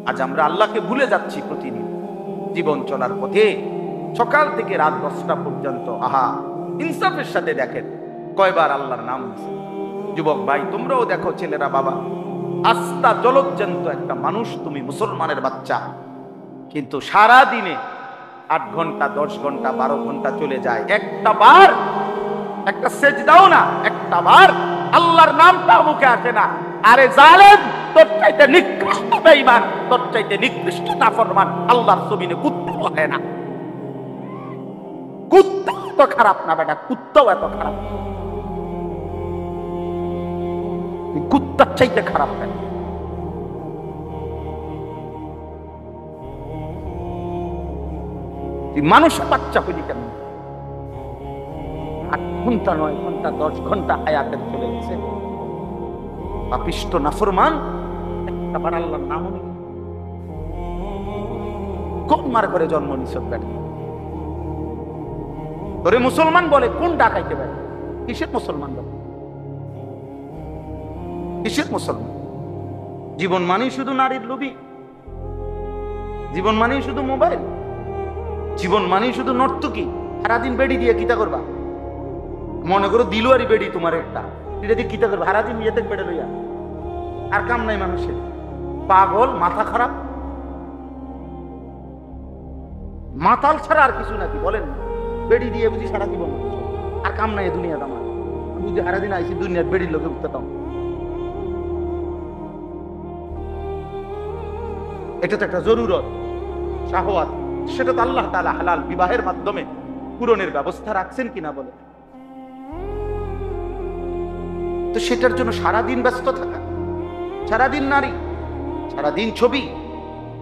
আজ আমরা আল্লাহকে ভুলে যাচ্ছি প্রতিদিন জীবন চলার পথে। সকাল থেকে রাত 10টা পর্যন্ত আহা ইনসাফের সাথে দেখেন কয়বার আল্লাহর নাম নিছে। যুবক ভাই তোমরাও দেখো, ছেলেরা বাবা, আস্থা জলজ্জান্ত একটা মানুষ, তুমি মুসলমানের বাচ্চা, কিন্তু সারা দিনে 8 ঘন্টা 10 ঘন্টা 12 ঘন্টা চলে যায়, একটা বার একটা সেজদাও না, একটা বার আল্লাহর নামটা মুখে আসে না। আরে জালেম, তোর চাইতে নিকৃষ্ট বেঈমান, তোর চাইতে নিকৃষ্ট নাফরমান আল্লাহর জমিনে কুত্তা হয় না। কুত্তা এত খারাপ না বেটা, কুত্তাও এত খারাপ, কুত্তার চাইতে খারাপ না। মানুষের বাচ্চা হইলি কেন? 8 ঘন্টা 9 ঘন্টা 10 ঘন্টা হায়াতের চলে গেছে, পাপিষ্ট নাফরমান একটা বার আল্লাহর নাম নেই। কোন মার করে জন্ম নিছ বেটা? তোরে মুসলমান বলে কোন ডাকাইতে পারে? কিসের মুসলমান বলে? কিসের মুসলমান? জীবন মানেই শুধু নারীর লোভী, জীবন মানেই শুধু মোবাইল, জীবন মানেই শুধু নর্তকী। সারাদিন বেড়ি দিয়ে কিতা করবা? মনে করো দিলুয়ারি বেড়ি তোমার একটা, এটা দিয়ে কিতা করবা? সারাদিন নিজেতে বেড়ে লইয়া আর কাম নাই মানুষের। পাগল, মাথা খারাপ, মাতাল ছাড়া আর কিছু নাকি বলেন? বেড়ি দিয়ে বুঝি সারা জীবন আর কাম নাই দুনিয়াতে আমার, বুঝি সারাদিন আইসি দুনিয়ার বেড়ির লোকে উঠতাম। এটা তো একটা জরুরত, শাহওয়াত, সেটা তো আল্লাহ তাআলা হালাল বিবাহের মাধ্যমে পূরণের ব্যবস্থা রাখছেন কিনা বলে। তো সেটার জন্য সারাদিন ব্যস্ত থাকা, সারাদিন নারী, সারাদিন ছবি,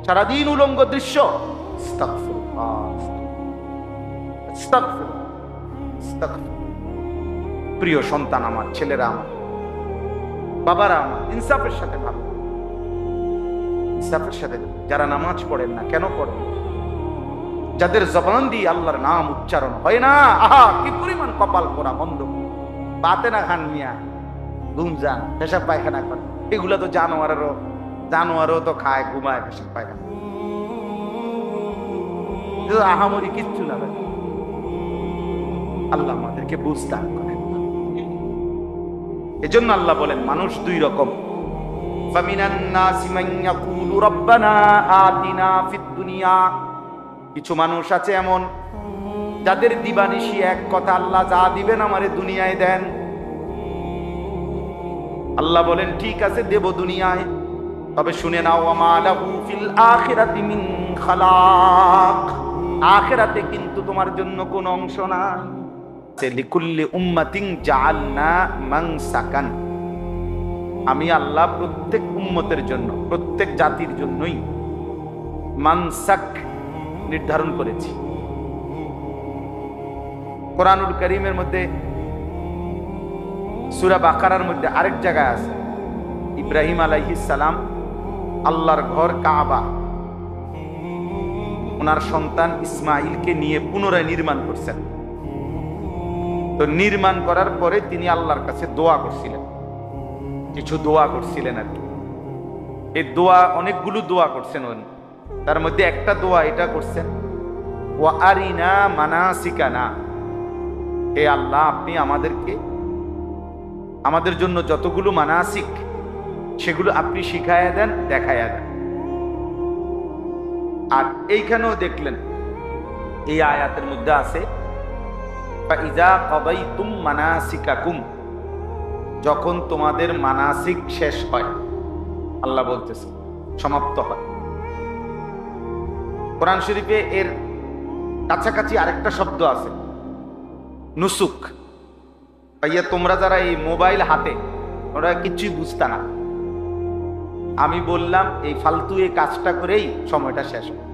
সারাদিন উলঙ্গ দৃশ্য। প্রিয় সন্তান আমার, ছেলেরা আমার, বাবারা আমার, ইনসাফের সাথে ভালো, ইনসাফের সাথে। যারা নামাজ পড়েন না, কেন পড়েন? যাদের জবান দিয়ে আল্লাহর নাম উচ্চারণ হয় না, আহা কি পরিমাণ কপাল পোড়া মন্দ। বাতে না খান মিয়া, ঘুমজান, পেশাব পায়খানা করে, এগুলা তো জানোয়ারও তো খায়, ঘুমায়, পেশাব পায়খানা, আহামরি কিচ্ছু না ভাই। আল্লাহ আমাদেরকে বুঝতে করেন। এজন্য আল্লাহ বলেন মানুষ 2 রকম। ফামিনান নাসি মান ইয়াকুলু রাব্বানা আতিনা ফিদ দুনিয়া, কিছু মানুষ আছে এমন যাদের দিবানিশি এক কথা, আল্লাহ যা দিবেন আমারে দুনিয়ায় দেন। আল্লাহ বলেন ঠিক আছে দেব দুনিয়ায়, তবে শুনে নাও ওয়া লাহু ফিল আখিরাতি মিন খালাক, আখিরাতে কিন্তু তোমার জন্য কোনো অংশ নাই। লিকুল্লি উম্মাতিন জাআলনা মানসাকান, আমি আল্লাহ প্রত্যেক উম্মতের জন্য, প্রত্যেক জাতির জন্যই মানসাক নির্ধারণ করেছি। কোরআনুল কারীমের মধ্যে সূরা বাকারার মধ্যে আরেক জায়গায় আছে, ইব্রাহিম আলাইহিস সালাম আল্লাহর ঘর কাবা ওনার সন্তান ইসমাইলকে নিয়ে পুনরায় নির্মাণ করছেন। তো নির্মাণ করার পরে তিনি আল্লাহর কাছে দোয়া করছিলেন, কিছু দোয়া করছিলেন আর কি। এই দোয়া, অনেকগুলো দোয়া করছেন উনি, তার মধ্যে একটা দোয়া এটা করছেন, ওয়া আরিনা মানাসিকানা, হে আল্লাহ আপনি আমাদেরকে, আমাদের জন্য যতগুলো মানাসিক সেগুলো আপনি শিখায়া দেন, দেখায়া দেন। আর এইখানেও দেখলেন এই আয়াতের মধ্যে আছে ফাইজা কাদাইতুম মানাসিকাকুম, যখন তোমাদের মানাসিক শেষ হয়, আল্লাহ বলতেছে সমাপ্ত হয়। কোরআন শরীফে এর কাছাকাছি আরেকটা শব্দ আছে নুসুক। ভাইয়া তোমরা যারা এই মোবাইল হাতে, ওরা কিছুই বুঝতা না, আমি বললাম এই ফালতু এই কাজটা করেই সময়টা শেষ হয়।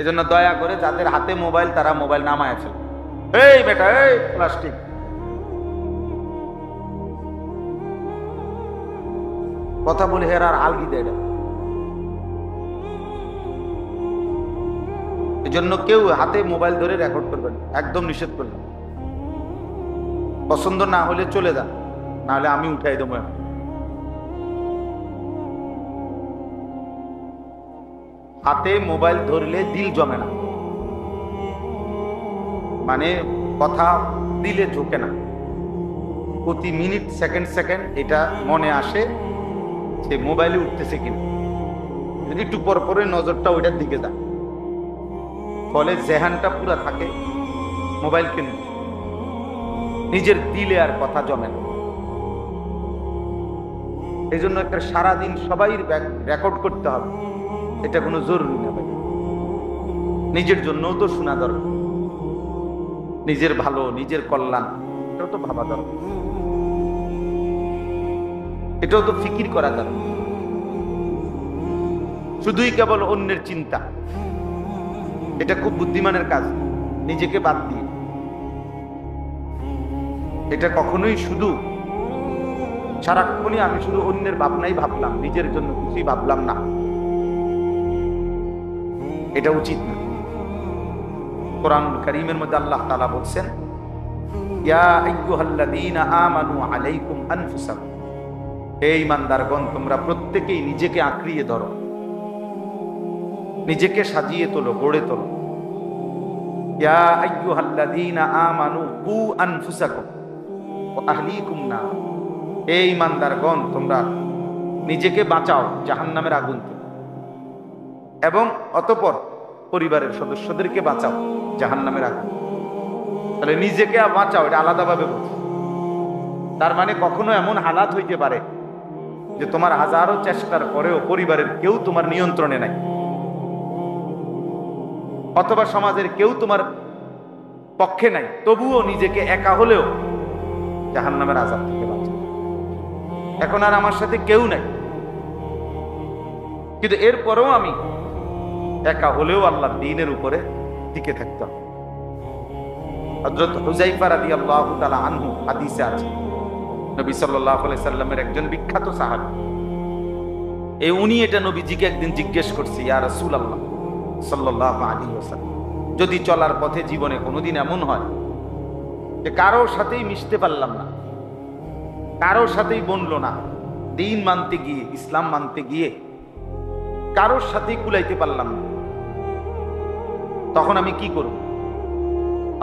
এজন্য দয়া করে যাদের হাতে মোবাইল তারা মোবাইল নামায় ফেলে। এই বেটা, এই প্লাস্টিক, কথা বলে হেরার আলগি দেয়। এজন্য কেউ হাতে মোবাইল ধরে রেকর্ড করবেন, একদম নিষেধ করলাম। পছন্দ না হলে চলে যান, না হলে আমি উঠাই দেবো। হাতে মোবাইল ধরলে দিল জমে না, মানে কথা দিলে ঢোকে না। প্রতি মিনিট সেকেন্ড সেকেন্ড এটা মনে আসে সে মোবাইলে উঠতেছে কিনা, একটু পর পরে নজরটা ওইটার দিকে যায়, ফলে জেহানটা পুরা থাকে মোবাইল কিনে, নিজের দিলে আর কথা জমে না। এই জন্য একটা সারাদিন সবাই রেকর্ড করতে হবে, এটা কোনো জরুরি না ভাই। নিজের জন্যও তো শোনা দরকার, নিজের ভালো নিজের কল্যাণ এটাও তো ভাবা দরকার, এটাও তো ফিকির করা দরকার। শুধুই কেবল অন্যের চিন্তা, এটা খুব বুদ্ধিমানের কাজ, নিজেকে বাদ দিয়ে। এটা কখনোই শুধু সারাক্ষণই আমি শুধু অন্যের ভাবনাই ভাবলাম, নিজের জন্য কিছুই ভাবলাম না, এটা উচিত না। কোরআনুল কারীমের মধ্যে আল্লাহ তাআলা বলছেন, ইয়া আইয়ুহাল্লাযীনা আমানু আলাইকুম আনফুসাকুম, হে ঈমানদারগণ তোমরা প্রত্যেকেই নিজেকে আঁকড়িয়ে ধরো, নিজেকে সাজিয়ে তোলো, গড়ে তোলো। ইয়া আইয়ুহাল্লাযীনা আমানু কু আনফুসাকুম ওয়া আহলিকুম নার, হে ঈমানদারগণ তোমরা নিজেকে বাঁচাও জাহান্নামের আগুন থেকে, এবং অতঃপর পরিবারের সদস্যদেরকে বাঁচাও জাহান্নামের আগুন। তাহলে নিজেকে বাঁচাও, এটা আলাদাভাবে বলছে। তার মানে কখনো এমন হালাত হইতে পারে যে তোমার হাজারো চেষ্টার পরেও পরিবারের কেউ তোমার নিয়ন্ত্রণে নাই, অথবা সমাজের কেউ তোমার পক্ষে নাই, তবুও নিজেকে একা হলেও জাহান্নামের আযাব থেকে বাঁচাও। এখন আর আমার সাথে কেউ নাই, কিন্তু এরপরেও আমি একা হলেও আল্লাহর দ্বীনের উপরে টিকে থাকতাম। হযরত হুযায়ফা রাদিয়াল্লাহু তাআলা আনহু হাদিসে আছে, নবী সাল্লাল্লাহু আলাইহি সাল্লামের একজন বিখ্যাত সাহাবী, উনি এটা নবীজিকে একদিন জিজ্ঞেস করছে, ইয়া রাসূলুল্লাহ সাল্লাল্লাহু আলাইহি ওয়াসাল্লাম, যদি চলার পথে জীবনে কোনোদিন এমন হয় যে কারোর সাথেই মিশতে পারলাম না, কারোর সাথেই বনলো না, দ্বীন মানতে গিয়ে ইসলাম মানতে গিয়ে কারোর সাথেই কুলাইতে পারলাম না, তখন আমি কি করব?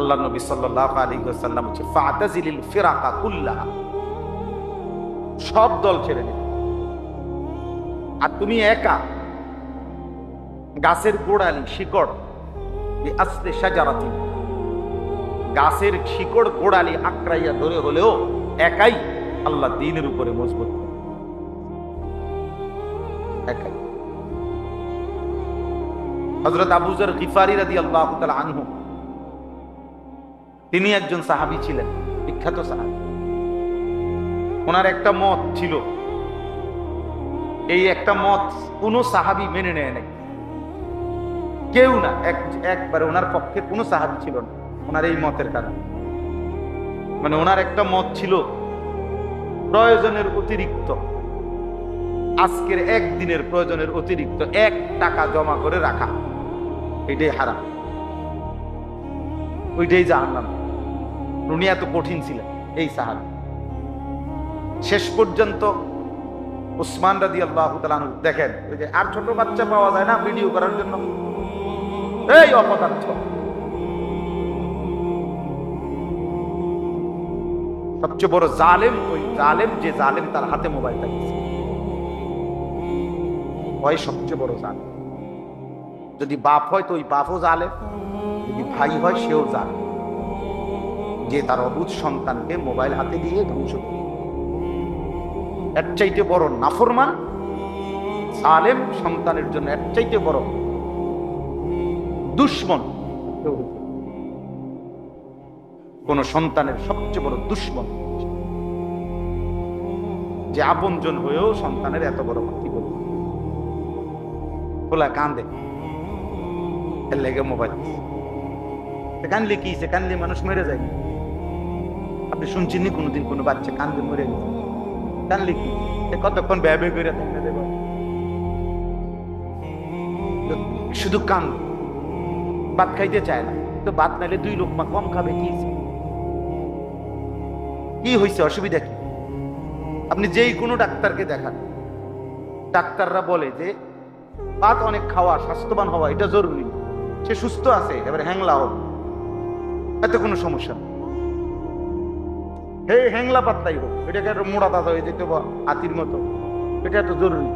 আল্লাহ নবী সাল্লাল্লাহু আলাইহি ওয়াসাল্লাম বলেছে, ফাতাজিলিল ফিরাকা কুল্লাহা, সব দল ছেড়ে দিবে, আর তুমি একা গাছের গোড়ালি শিকড় বিআসলি শাজারাতিন, গাছের শিকড় গোড়ালি আঁকড়াইয়া ধরে হলেও একাই আল্লাহ দ্বীনের উপরে মজবুত, একাই। হযরত আবু যর গিফারি রাদিয়াল্লাহু তাআলা আনহু, তিনি একজন সাহাবী ছিলেন, বিখ্যাত সাহাবী। ওনার একটা মত ছিল, এই একটা মত কোন সাহাবী মেনে নেয় নাই, কেউ না, একবারে ওনার পক্ষে কোন সাহাবী ছিল না ওনার এই মতের কারণে। মানে ওনার একটা মত ছিল, প্রয়োজনের অতিরিক্ত, আজকের একদিনের প্রয়োজনের অতিরিক্ত 1 টাকা জমা করে রাখা, এটাই হারাম, ওইটাই জাহান্নাম। উনি এত কঠিন ছিলেন এই সাহাবী। শেষ পর্যন্ত উসমান রাদিয়াল্লাহু তাআলা আনহু, দেখেন ওই যে আর ছোট বাচ্চা পাওয়া যায় না ভিডিও করার জন্য, এই অপদার্থ, সবচেয়ে বড় জালেম ওই জালেম যে জালেম তার হাতে মোবাইল থাকছে, ওই সবচেয়ে বড় জালেম। যদি বাপ হয় তো ওই বাপও জালেম, যদি ভাই হয় সেও জালেম, যে তার অবুঝ সন্তানকে মোবাইল হাতে দিয়ে ধ্বংস করে। এর চাইতে বড় নাফরমান জালেম সন্তানের জন্য এর চাইতে বড় দুশমন কোন সন্তানের সবচেয়ে বড় দুশমন, যে আপনজন হয়েও সন্তানের এত বড় ক্ষতি করে। খোলা কান্দে, এর লেগে মোবাইল কানলে কি সে কানলে মানুষ মরে যায়? আপনি শুনছেন কোনোদিন কোনো বাচ্চা কান্দে মরে গেছে? কানলে কি কতক্ষণ ব্যয় করে থাকতে দেব, শুধু কান, ভাত খাইতে চায় না, তো ভাত নাইলে 2 লোকমা কম খাবে, কি হয়েছে, অসুবিধা কি? আপনি যেই কোনো ডাক্তারকে দেখান, ডাক্তাররা বলে যে ভাত অনেক খাওয়া, স্বাস্থ্যবান হওয়া এটা জরুরি। সে সুস্থ আছে, এবারে হ্যাংলা হোক, এতে কোনো সমস্যা নেই। হ্যাংলা পাতলাই হোক, এটাকে একটা মোড়া তাজা হয়ে যেতে বা হাতির মতো, এটা এত জরুরি।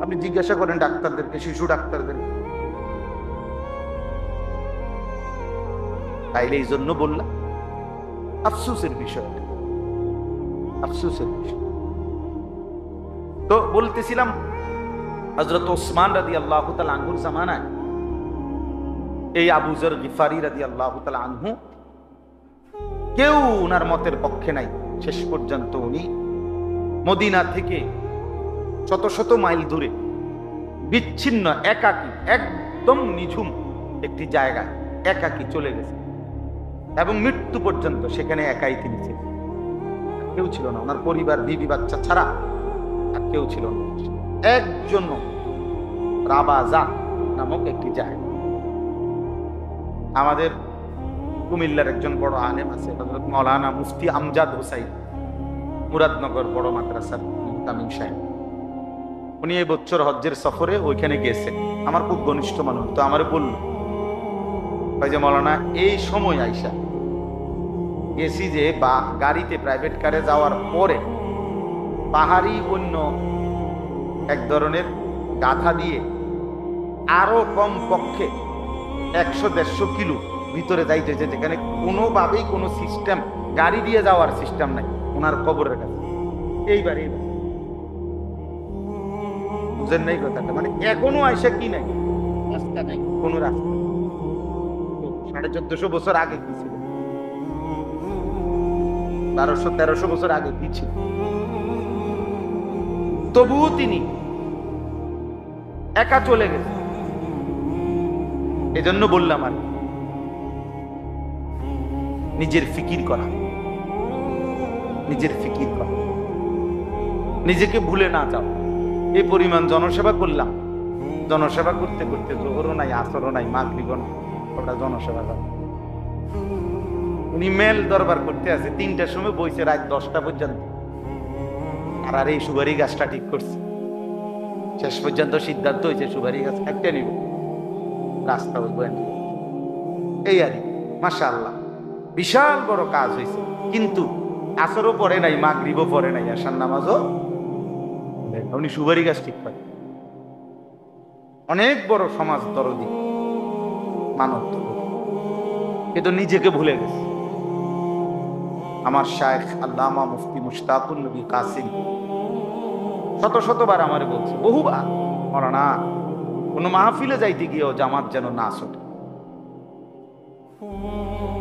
আপনি জিজ্ঞাসা করেন ডাক্তারদেরকে, শিশু ডাক্তারদের। তাইলে এই জন্য বললাম আফসোসের বিষয়, আফসোসের বিষয়। তো বলতেছিলাম হযরত ওসমান রাদিয়াল্লাহু তাআলা আনহুর জামানায় এই আবু যর গিফারি রাদিয়াল্লাহু তাআলা আনহু, কেউ উনার মতের পক্ষে নাই। শেষ পর্যন্ত উনি মদিনা থেকে শত শত মাইল দূরে বিচ্ছিন্ন একাকী, একদম নিঝুম একটি জায়গায় একাকী চলে গেছে এবং মৃত্যু পর্যন্ত সেখানে একাই তিনি ছিলেন। কেউ ছিল না, ওনার পরিবার, বিবি বাচ্চা ছাড়া আর কেউ ছিল না। একজন রাবাজা নামক একটি জায়গা। আমাদের কুমিল্লার একজন বড় আলেম আছে হযরত মাওলানা মুফতি আমজাদ হোসাইন, মুরাদনগর বড় মাদ্রাসার মুহতামিম সাহেব। উনি এই বছর হজ্জের সফরে ওইখানে গেছে, আমার খুব ঘনিষ্ঠ মানুষ। তো আমার বলল যে মাওলানা এই সময় আইসা গেছি যে বা গাড়িতে প্রাইভেট কারে যাওয়ার পরে পাহাড়ি অন্য এক ধরনের গাধা দিয়ে আরো কম পক্ষে 100-150 কিলো ভিতরে যাইতেছে, যেখানে কোনোভাবেই কোনো সিস্টেম, গাড়ি দিয়ে যাওয়ার সিস্টেম নাই ওনার কবরের কাছে। এইবার বুঝেন নাই কথাটা? মানে এখনো আইসা কি নাই, রাস্তা নাই, কোনো রাস্তা। 1450 বছর আগে কি ছিল, 1200-1300 বছর আগে কি ছিল? তবুও তিনি একা চলে গেছে। এজন্য বললাম আর নিজের ফিকির করা, নিজের ফিকির করা, নিজেকে ভুলে না যাও। এই পরিমাণ জনসেবা করলাম, জনসেবা করতে করতে জোহরও নাই, আসরও নাই, মাগরিবও নাই, ওটা জনসেবা করা। উনি মেল দরবার করতে আছে, 3টার সময় বইছে রাত 10টা পর্যন্ত। আর এই সুপারি গাছটা ঠিক করছে, শেষ পর্যন্ত সিদ্ধান্ত হয়েছে সুপারি গাছ একটা নিব, রাস্তা ওই বয়ে নিব। এই আর মাশাআল্লাহ বিশাল বড় কাজ হয়েছে। কিন্তু আসরও পড়ে নাই, মাগরিবও পড়ে নাই, আশার নামাজও। উনি সুপারি গাছ ঠিক করে। অনেক বড় সমাজ দরদি মানব, কিন্তু নিজেকে ভুলে গেছে। আমার শায়েখ আল্লামা মুফতি মুশতাকুন নবী কাসিম শত শতবার আমারে বলছে, বহুবার, মাওলানা কোনো মাহফিলে যাইতে গিয়েও জামাত যেন না ছুটে,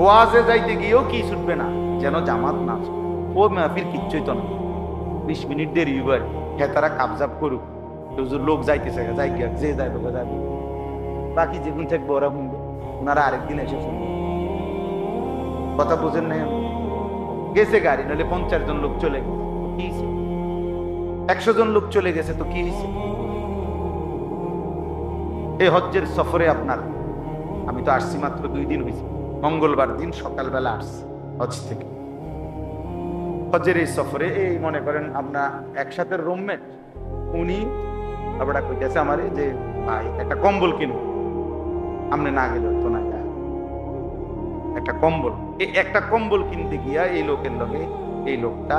ওয়াজে যাইতে গিয়েও কি ছুটবে না, যেন জামাত না ছুটে। ও মাহফিল কিচ্ছুই তো না, 20 মিনিট দেরি হইবার, হেতারা কাবজাব করুক, লোক যাইতেছে যাই গিয়া, যে যাই লোক যাবে, বাকি যেগুন থাকবে ওরা শুনবে, ওনারা আরেকদিন এসে শুনবে। কথা বুঝেন নাই? গেছে গাড়ি, নাহলে 50 জন লোক চলে গেছে, কি 100 জন লোক চলে গেছে, তো কি হয়েছে? এই হজ্জের সফরে আপনার, আমি তো আসছি মাত্র 2 দিন হয়েছে, মঙ্গলবার দিন সকালবেলা আসছি হজ থেকে। হজ্জের এই সফরে এই মনে করেন আপনার একসাথে রুমমেট, উনি আবার কইতেছে আমারে যে ভাই একটা কম্বল কিনো, আমনে না গেলে তো না, একটা কম্বল। এই একটা কম্বল কিনতে গিয়া এই লোকের লগে এই লোকটা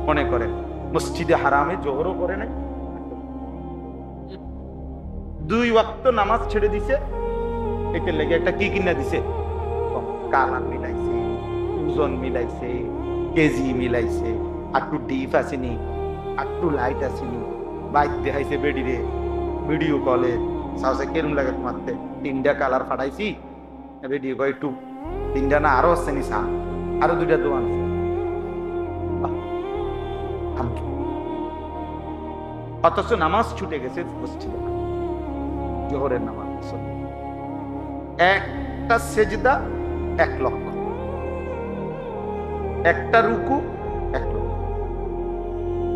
মনে করেন মসজিদে হারামে জোহরও করে নাই, 2 ওয়াক্ত নামাজ ছেড়ে দিছে। এটার লেগে একটা কি কিনা দিছে, কালার মিলাইছে, ওজন মিলাইছে, কেজি মিলাইছে, একটু ডিপ আসেনি, একটু লাইট আসেনি, বাইক দেখাইছে বেডিরে, ভিডিও কলে সাহসে কেরম লাগে তোমারতে, 3টা কালার ফাটাইছি, ভিডিও কয় একটু 3টা না আরো আসছে নি, আরো 2টা দোকান আছে। অথচ নামাজ ছুটে গেছে মসজিদে, জোহরের নামাজ। একটা সেজদা 1 লক্ষ, একটা রুকু 1 লক্ষ।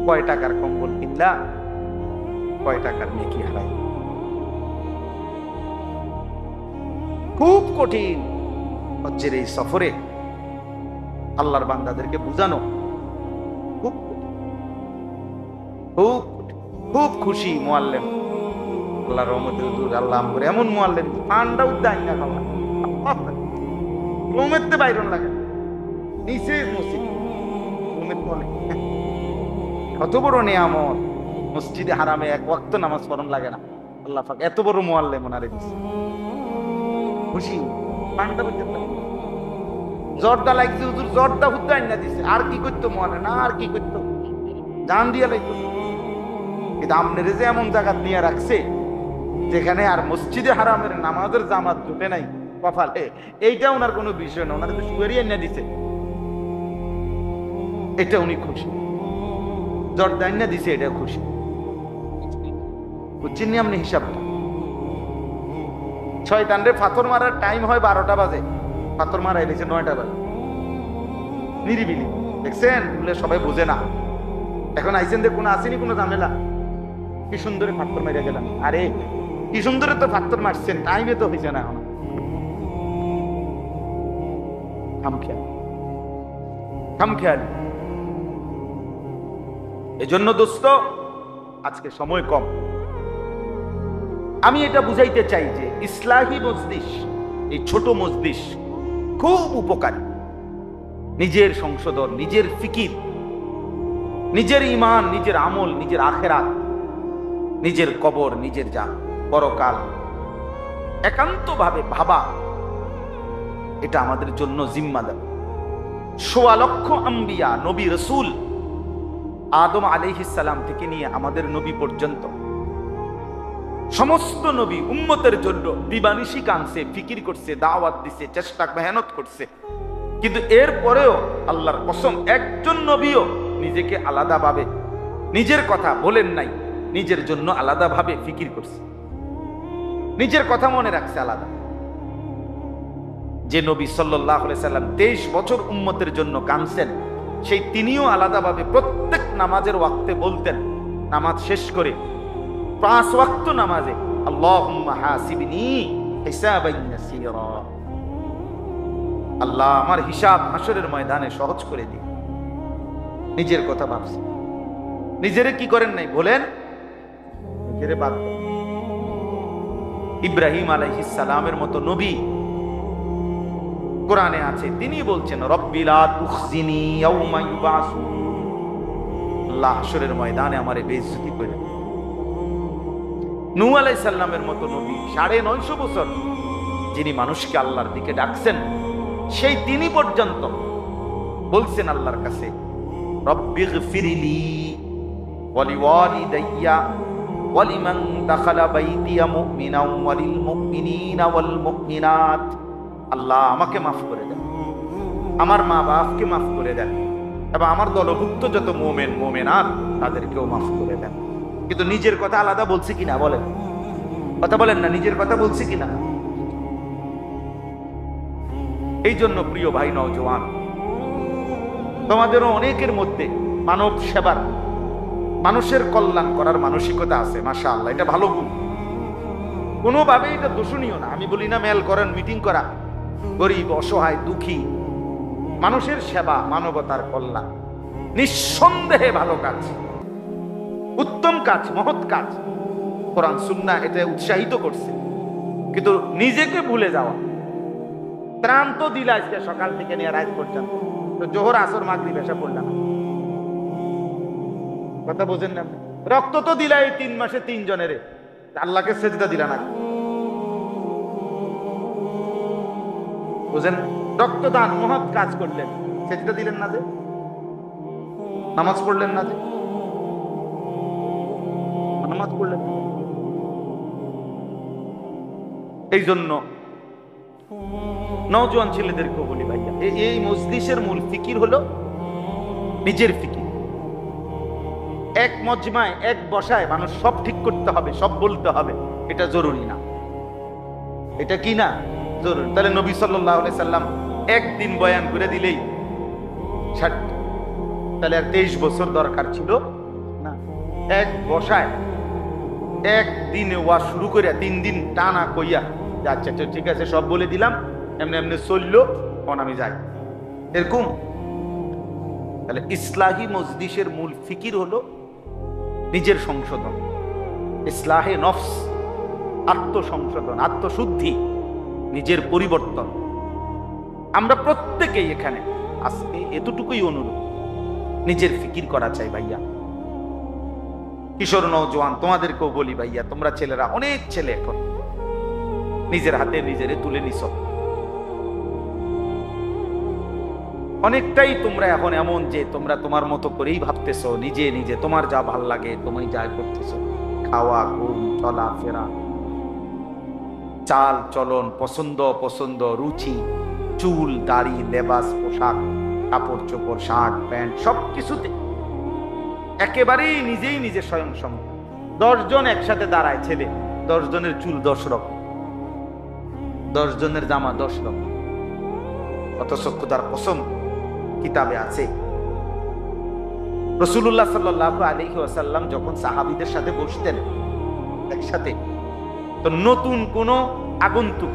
কয় টাকার কম্বল কিনলা, কয় টাকার নেকি হারাই। খুব কঠিন হজ্জের এই সফরে আল্লাহর বান্দাদেরকে বুঝানো, খুব কঠিন, খুব কঠিন। খুব খুশি মুআল্লিম, আল্লাহ রহমতে হুজুর আল্লাহ করে এমন মুআল্লিম ঠান্ডা উদ্যান না খাওয়া রুমেতে বাইরন লাগে নিচে মসজিদ রুমের বলে কত বড় নিয়ামত। মসজিদে হারামে এক ওয়াক্ত নামাজ পড়ন লাগে না, আল্লাহ পাক এত বড় মুআল্লিম ওনারে দিছে। খুশি ঠান্ডা উদ্যান জর্দা লাগছে হুজুর, জর্দা উদ্যান না দিছে, আর কি করতো মনে না, আর কি করতো জান দিয়া লাগতো। কিন্তু আপনার যে এমন জায়গা নিয়ে রাখছে যেখানে আর মসজিদে হারামের নামাজের জামাত জুটে নাই কপালে, এইটা ওনার কোনো বিষয় না, ওনার তো সুগারি এনে দিছে, এটা উনি খুশি। জর্দা এনে দিছে, এটা খুশি। বুঝছেন নি আপনি হিসাবটা? শয়তানরে পাথর মারার টাইম হয় 12টা বাজে, পাথর মারাই দিয়েছে 9টা বাজে, নিরিবিলি। দেখছেন বলে সবাই বুঝে না। এখন আইসেন যে কোনো আসেনি কোনো ঝামেলা, কি সুন্দরে পাথর মারিয়া গেলাম। আরে কি সুন্দরে তো পাথর মারছেন, টাইমে তো হয়েছে না এখন। খামখেয়ালি। এজন্য দোস্ত আজকে সময় কম, আমি এটা বুঝাইতে চাই যে ইসলাহি মজলিস, এই ছোট মজলিস খুব উপকারী। নিজের সংশোধন, নিজের ফিকির, নিজের ঈমান, নিজের আমল, নিজের আখিরাত, নিজের কবর, নিজের জান পরকাল একান্তভাবে ভাবা, এটা আমাদের জন্য জিম্মাদারি। ১৬ লক্ষ আম্বিয়া, নবী রাসূল, আদম আলাইহিস সালাম থেকে নিয়ে আমাদের নবী পর্যন্ত সমস্ত নবী উম্মতের জন্য দিবানিশি কাঁদছে, ফিকির করছে, দাওয়াত দিছে, চেষ্টা মেহনত করছে। কিন্তু এরপরেও আল্লাহর কসম একজন নবীও নিজেকে আলাদাভাবে নিজের কথা বলেন নাই, নিজের জন্য আলাদাভাবে ফিকির করছে, নিজের কথা মনে রাখছে আলাদা। যে নবী সাল্লাল্লাহু আলাইহি সাল্লাম 23 বছর উম্মতের জন্য কাঁদছেন, সেই তিনিও আলাদাভাবে প্রত্যেক নামাজের ওয়াক্তে বলতেন, নামাজ শেষ করে 5 ওয়াক্ত নামাজে আল্লাহুম্মা হাসিবনি হিসাবান ইয়াসীরা, আল্লাহ আমার হিসাব হাসরের ময়দানে সহজ করে দিন। নিজের কথা ভাবছে, নিজেরে কি করেন নাই বলেন, নিজেরে বাদ। ইব্রাহিম আলাইহিস সালামের মতো নবী কোরআনে আছে, তিনি বলছেন রব্বি লা তুখজিনি ইয়াউমা ইউবাসুন, আল্লাহ হাসরের ময়দানে আমারে বেইজ্জতি করে। নূহ আলাইহিস সালামের মতো নবী 950 বছর যিনি মানুষকে আল্লাহর দিকে ডাকছেন, সেই তিনি পর্যন্ত বলছেন আল্লাহর কাছে রব্বিগফিরলি ওয়া লিওয়ালিদাইয়া ওয়া লিমান দাখালা বাইতিয়া মুমিনান ওয়া লিল মুমিনিনা ওয়াল মুমিনাত, আল্লাহ আমাকে মাফ করে দেন, আমার মা বাপকে মাফ করে দেন, এবং আমার দলভুক্ত যত মুমিন মুমিনাত তাদেরকেও মাফ করে দেন। কিন্তু নিজের কথা আলাদা বলছে কিনা বলেন, কথা বলেন না, নিজের কথা বলছে কিনা? এই জন্য প্রিয় ভাই নওজোয়ান, তোমাদেরও অনেকের মধ্যে মানব সেবার, মানুষের কল্যাণ করার মানসিকতা আছে, মাশাআল্লাহ, এটা ভালো গুণ, কোনোভাবে এটা দোষণীয় না। আমি বলি না মেল করেন, মিটিং করা, গরিব অসহায় দুঃখী মানুষের সেবা, মানবতার কল্যাণ নিঃসন্দেহে ভালো কাজ, উত্তম কাজ, মহৎ কাজ। কোরআন সুন্নাহ এটা উৎসাহিত করছে। কিন্তু নিজেকে ভুলে যাওয়া, ত্রাণ তো দিলা আজকে সকাল থেকে নিয়ে রাত পর্যন্ত, তো জোহর আসর মাগরিব এসে পড়লাম, কথা বোঝেন না? রক্ত তো দিলা এই 3 মাসে 3 জনের, আল্লাহকে সেজদা দিলা না, বুঝেন? রক্তদান মহৎ কাজ করলেন, সেজদা দিলেন না, যে নামাজ পড়লেন না, যে নামাজ পড়লেন। এই জন্য নওজোয়ান ছেলেদেরকে বলি ভাইয়া, এই মজলিসের মূল ফিকির হলো নিজের ফিকির। এক মজমায় এক বসায় মানুষ সব ঠিক করতে হবে, সব বলতে হবে, এটা জরুরি না। এটা কি না জরুরি? তাহলে নবী সাল্লাল্লাহু আলাইহি সাল্লাম একদিন বয়ান করে দিলেই তাহলে আর 23 বছর দরকার ছিল না। এক বসায় একদিনে ওয়াজ শুরু করে 3 দিন টানা কইয়া, আচ্ছা ঠিক আছে সব বলে দিলাম, এমনি এমনি চললো, এখন আমি যাই, এরকম। তাহলে ইসলাহি মজলিসের মূল ফিকির হলো নিজের সংশোধন। ইসলাহে নফস, আত্মসংশোধন, আত্মশুদ্ধি, নিজের পরিবর্তন। আমরা প্রত্যেকেই এখানে আজকে এতটুকুই অনুরোধ, নিজের ফিকির করা চাই ভাইয়া। কিশোর নওজোয়ান তোমাদেরকেও বলি ভাইয়া, তোমরা ছেলেরা, অনেক ছেলে এখন নিজের হাতে নিজেরে তুলে নিছ, অনেকটাই তোমরা এখন এমন যে তোমরা তোমার মতো করেই ভাবতেছো, নিজে নিজে তোমার যা ভাল লাগে তুমি যা করতেছো, খাওয়া, ঘুম, চলা ফেরা, চাল চলন, পছন্দ অপছন্দ, রুচি, চুল, দাড়ি, লেবাস, পোশাক, কাপড় চোপড়, শার্ট প্যান্ট, সবকিছুতে একেবারেই নিজেই নিজে স্বয়ংসম্পূর্ণ। 10 জন একসাথে দাঁড়ায় ছেলে, 10 জনের চুল 10 রকম, 10 জনের জামা 10 রকম। অথচ খোদার কসম কিতাবে আছে, রাসূলুল্লাহ সাল্লাল্লাহু আলাইহি ওয়াসাল্লাম যখন সাহাবীদের সাথে বসতেন একসাথে, তো নতুন কোন আগন্তুক,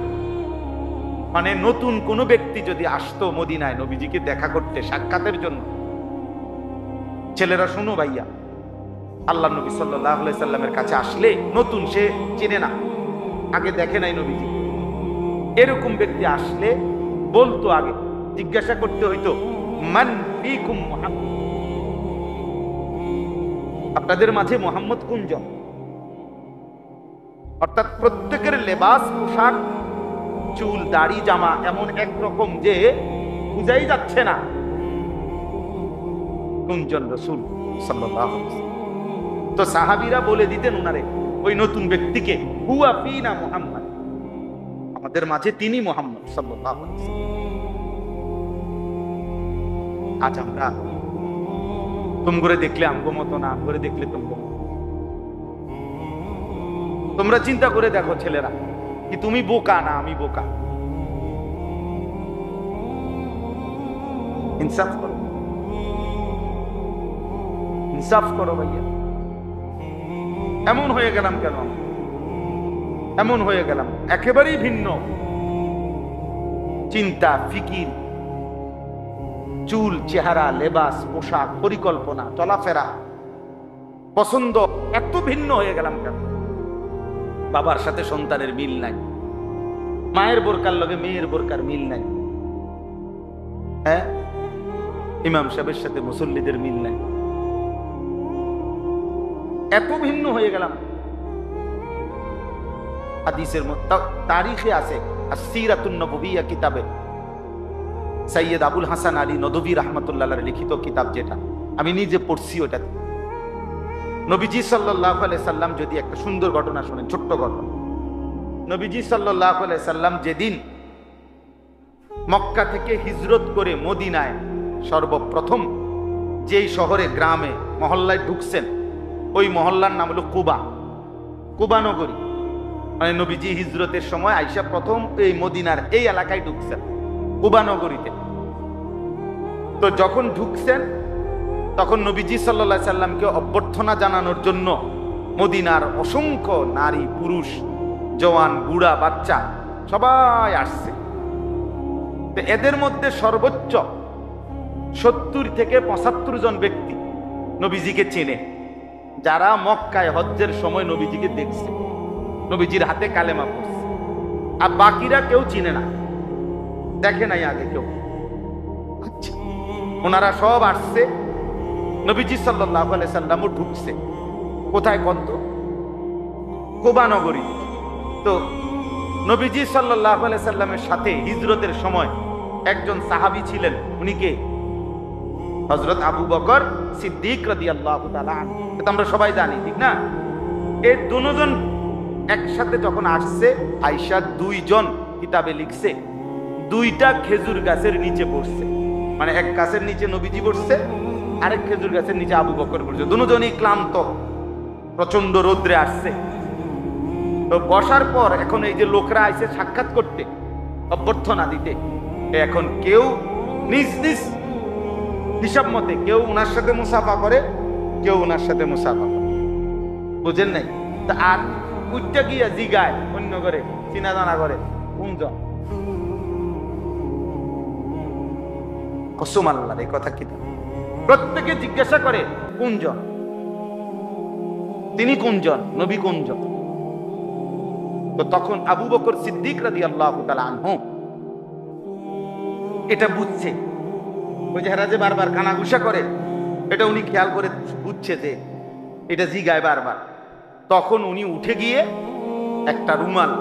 মানে নতুন কোন ব্যক্তি যদি আসতো মদিনায় নবীজিকে দেখা করতে, সাক্ষাতের জন্য, ছেলেরা শুনো ভাইয়া, আল্লাহ নবী সাল্লাল্লাহু আলাইহি সাল্লামের কাছে আসলে নতুন, সে চেনে না, আগে দেখে নাই নবীজি, এরকম ব্যক্তি আসলে বলতো, আগে জিজ্ঞাসা করতে হইতো, মান ফিকুম মুহাম্মদ, আপনাদের মাঝে মুহাম্মদ কোনজন? অর্থাৎ প্রত্যেকের লেবাস, পোশাক, চুল, দাড়ি, জামা এমন একরকম যে বুঝাই যাচ্ছে না কোনজন রাসূল সাল্লাল্লাহু আলাইহি ওয়াসাল্লাম। তো সাহাবীরা বলে দিতেন উনারে, ওই নতুন ব্যক্তিকে, হুয়া ফিনা মুহাম্মদ, আমাদের মাঝে তিনি মুহাম্মদ সাল্লাল্লাহু আলাইহি ওয়াসাল্লাম। আজ আমরা তুম করে দেখলে আমগো মতো না, আম করে দেখলে তুম, তোমরা চিন্তা করে দেখো ছেলেরা, কি তুমি বোকা না আমি বোকা? ইনসাফ করো, ইনসাফ করো ভাইয়া। এমন হয়ে গেলাম কেন? এমন হয়ে গেলাম, একেবারেই ভিন্ন চিন্তা, ফিকির, চুল, চেহারা, লেবাস, পোশাক, পরিকল্পনা, চলাফেরা, পছন্দ এত ভিন্ন হয়ে গেলাম কেন? বাবার সাথে সন্তানের মিল নাই, মায়ের বোরকার লগে মেয়ের বোরকার মিল নাই, হ্যাঁ, ইমাম সাহেবের সাথে মুসল্লিদের মিল নাই, এত ভিন্ন হয়ে গেলাম। হাদিসের তারিখে আছে, আসসিরাতুন নববিয়্যা কিতাবে সৈয়দ আবুল হাসান আলী নদভী রাহমাতুল্লাহ আলাইহি লিখিত কিতাব, যেটা আমি নিজে পড়ছি, ওটাতে নবীজি সাল্লাল্লাহু আলাইহি সাল্লাম, যদি একটা সুন্দর ঘটনা শুনেন, ছোট্ট ঘটনা। নবীজি সাল্লাল্লাহু আলাইহি সাল্লাম যেদিন মক্কা থেকে হিজরত করে মদিনায় সর্বপ্রথম যেই শহরে, গ্রামে, মহল্লায় ঢুকছেন, ওই মহল্লার নাম হলো কুবা, কুবা নগরী। মানে নবীজি হিজরতের সময় আইসা প্রথম এই মদিনার এই এলাকায় ঢুকছেন, কুবা নগরীতে। তো যখন ঢুকছেন তখন নবীজি সাল্লাল্লাহু আলাইহি সাল্লামকে অভ্যর্থনা জানানোর জন্য মদিনার অসংখ্য নারী, পুরুষ, জওয়ান, বুড়া, বাচ্চা সবাই আসছে। তো এদের মধ্যে সর্বোচ্চ 70 থেকে 75 জন ব্যক্তি নবীজিকে চেনে, যারা মক্কায় হজ্জের সময় নবীজিকে দেখছে, নবীজির হাতে কালেমা পড়ছে। আর বাকিরা কেউ চিনে না, দেখে নাই আগে কেউ। আচ্ছা, ওনারা সব আসছে, নবীজি সাল্লাল্লাহু আলাইহি সাল্লামও ঢুকছে কোথায়? কন্ত কুবা নগরী। তো নবীজি সাল্লাল্লাহু আলাইহি সাল্লামের সাথে হিজরতের সময় একজন সাহাবী ছিলেন, উনি কে? হযরত আবু বকর সিদ্দিক রাদিয়াল্লাহু তাআলা আনহু। এটা আমরা সবাই জানি, ঠিক না? এই দুজন একসাথে যখন আসছে, আয়েশা 2 জন কিতাবে লিখছে, 2টা খেজুর গাছের নিচে বসছে। মানে এক গাছের নিচে নবীজি বসছে, আরেক খেজুর গাছের নিচে আবু বকর বসছে। দুজনই ক্লান্ত, প্রচন্ড রোদ্রে আসছে। তো বসার পর এখন এই যে লোকরা আইছে সাক্ষাৎ করতে, অভ্যর্থনা দিতে, এখন কেউ নিজ নিজ হিসাব মতে কেউ উনার সাথে মুসাফা করে, কেউ উনার সাথে মুসাফা করে, বুঝেন নাই? তা আর উচ্চা গিয়া জিগায় অন্য করে, চিনা জানা করে, কোনজন? কসম আল্লাহর, এই কথা কি? প্রত্যেকে জিজ্ঞাসা করে কোনজন? তিনি কোনজন, নবী কোনজন? তো তখন আবু বকর সিদ্দিক রাদিয়াল্লাহু তাআলা আনহু এটা বুঝছে, ওই যে হেরা যে বারবার কানাঘুষা করে, এটা উনি খেয়াল করে বুঝছে যে এটা জিগায় বারবার। তখন উনি উঠে গিয়ে একটা রুমাল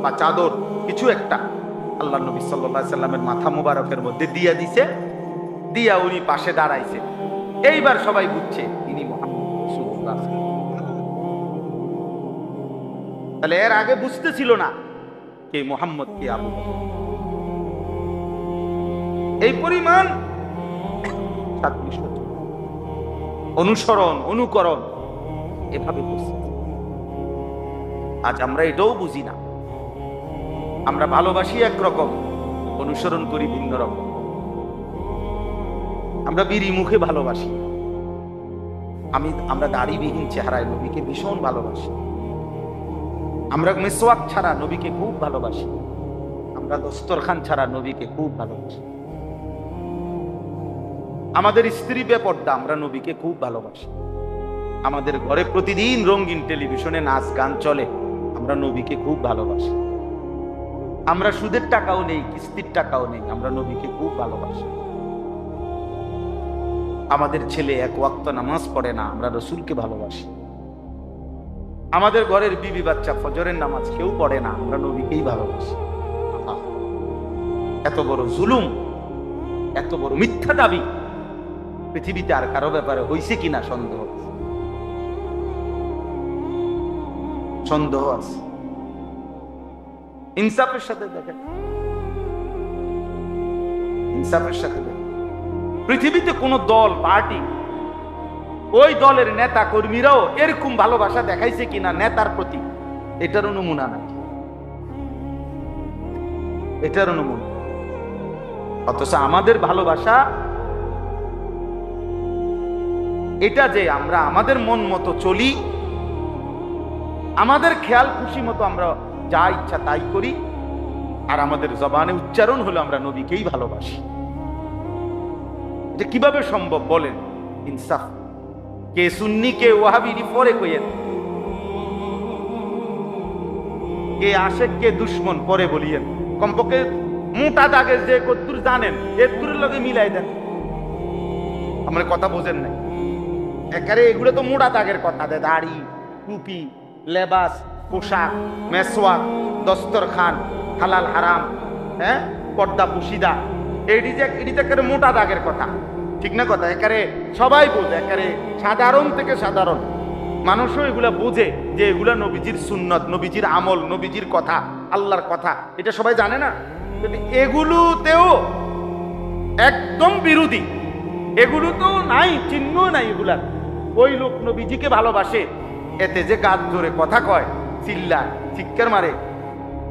বা চাদর কিছু একটা আল্লাহ নবী সাল্লাল্লাহু আলাইহি সাল্লামের মাথা মুবারকের মধ্যে দিয়া দিছে, দিয়া উনি পাশে দাঁড়াইছে। এইবার সবাই বুঝছে ইনি মুহাম্মদ রাসূলুল্লাহ। তাহলে এর আগে বুঝতেছিল না কে মুহাম্মদ, কে আবু বকর। এই পরিমাণ অনুসরণ অনুকরণ এভাবে বুঝছি। আজ আমরা এটাও বুঝি না। আমরা ভালোবাসি একরকম, অনুসরণ করি ভিন্ন রকম। আমরা বিড়ি মুখে ভালোবাসি, আমরা দাড়িবিহীন চেহারায় নবীকে ভীষণ ভালোবাসি। আমরা মিসওয়াক ছাড়া নবীকে খুব ভালোবাসি। আমরা দস্তরখান ছাড়া নবীকে খুব ভালোবাসি। আমাদের স্ত্রী বেপর্দা, আমরা নবীকে খুব ভালোবাসি। আমাদের ঘরে প্রতিদিন রঙিন টেলিভিশনে নাচ গান চলে, আমরা নবীকে খুব ভালোবাসি। আমরা সুদের টাকাও নেই, কিস্তির টাকাও নেই, আমরা নবীকে খুব ভালোবাসি। আমাদের ছেলে এক ওয়াক্ত নামাজ পড়ে না, আমরা রসুলকে ভালোবাসি। আমাদের ঘরের বিবি বাচ্চা ফজরের নামাজ কেউ পড়ে না, আমরা নবীকেই ভালোবাসি। এত বড় জুলুম, এত বড় মিথ্যা দাবি পৃথিবীতে আর কারো ব্যাপারে হয়েছে কিনা সন্দেহ আছে। ইনসাফের সাথে দেখেন, ইনসাফের সাথে দেখেন, পৃথিবীতে কোন দল পার্টি, ওই দলের নেতা কর্মীরাও এরকম ভালোবাসা দেখাইছে কিনা নেতার প্রতি, এটারও নমুনা নাকি? এটারও নমুনা। অথচ আমাদের ভালোবাসা এটা যে আমরা আমাদের মন মতো চলি, আমাদের খেয়াল খুশি মতো আমরা যা ইচ্ছা তাই করি, আর আমাদের জবানে উচ্চারণ হলো আমরা নবীকেই ভালোবাসি। এটা কিভাবে সম্ভব বলেন? ইনসাফ। কে সুন্নি কে ওয়াহাবি পরে কইয়েন, কে আশেক কে দুশ্মন পরে বলিয়েন। কমপক্ষে মোটা দাগের যে কদ্দুর জানেন এর লগে মিলাই দেন। আমার কথা বোঝেন নাই? একারে এগুলো তো মোটা দাগের কথা, দাড়ি, টুপি, লেবাস, পোশাক, মেসওয়াক, দস্তরখান, হালাল হারাম, হ্যাঁ, পর্দা পুশিদা, এটি একারে মোটা দাগের কথা, ঠিক না কথা? একারে সবাই বোঝে, একারে সাধারণ থেকে সাধারণ মানুষও এগুলা বোঝে যে এগুলা নবীজির সুন্নত, নবীজির আমল, নবীজির কথা, আল্লাহর কথা, এটা সবাই জানে না? এগুলোতেও একদম বিরোধী, এগুলো তো নাই, চিহ্ন নাই এগুলার। ওই লোক নবীজিকে ভালোবাসে, এতে যে গাছ ধরে কথা কয়, চিল্লায়, চিৎকার মারে,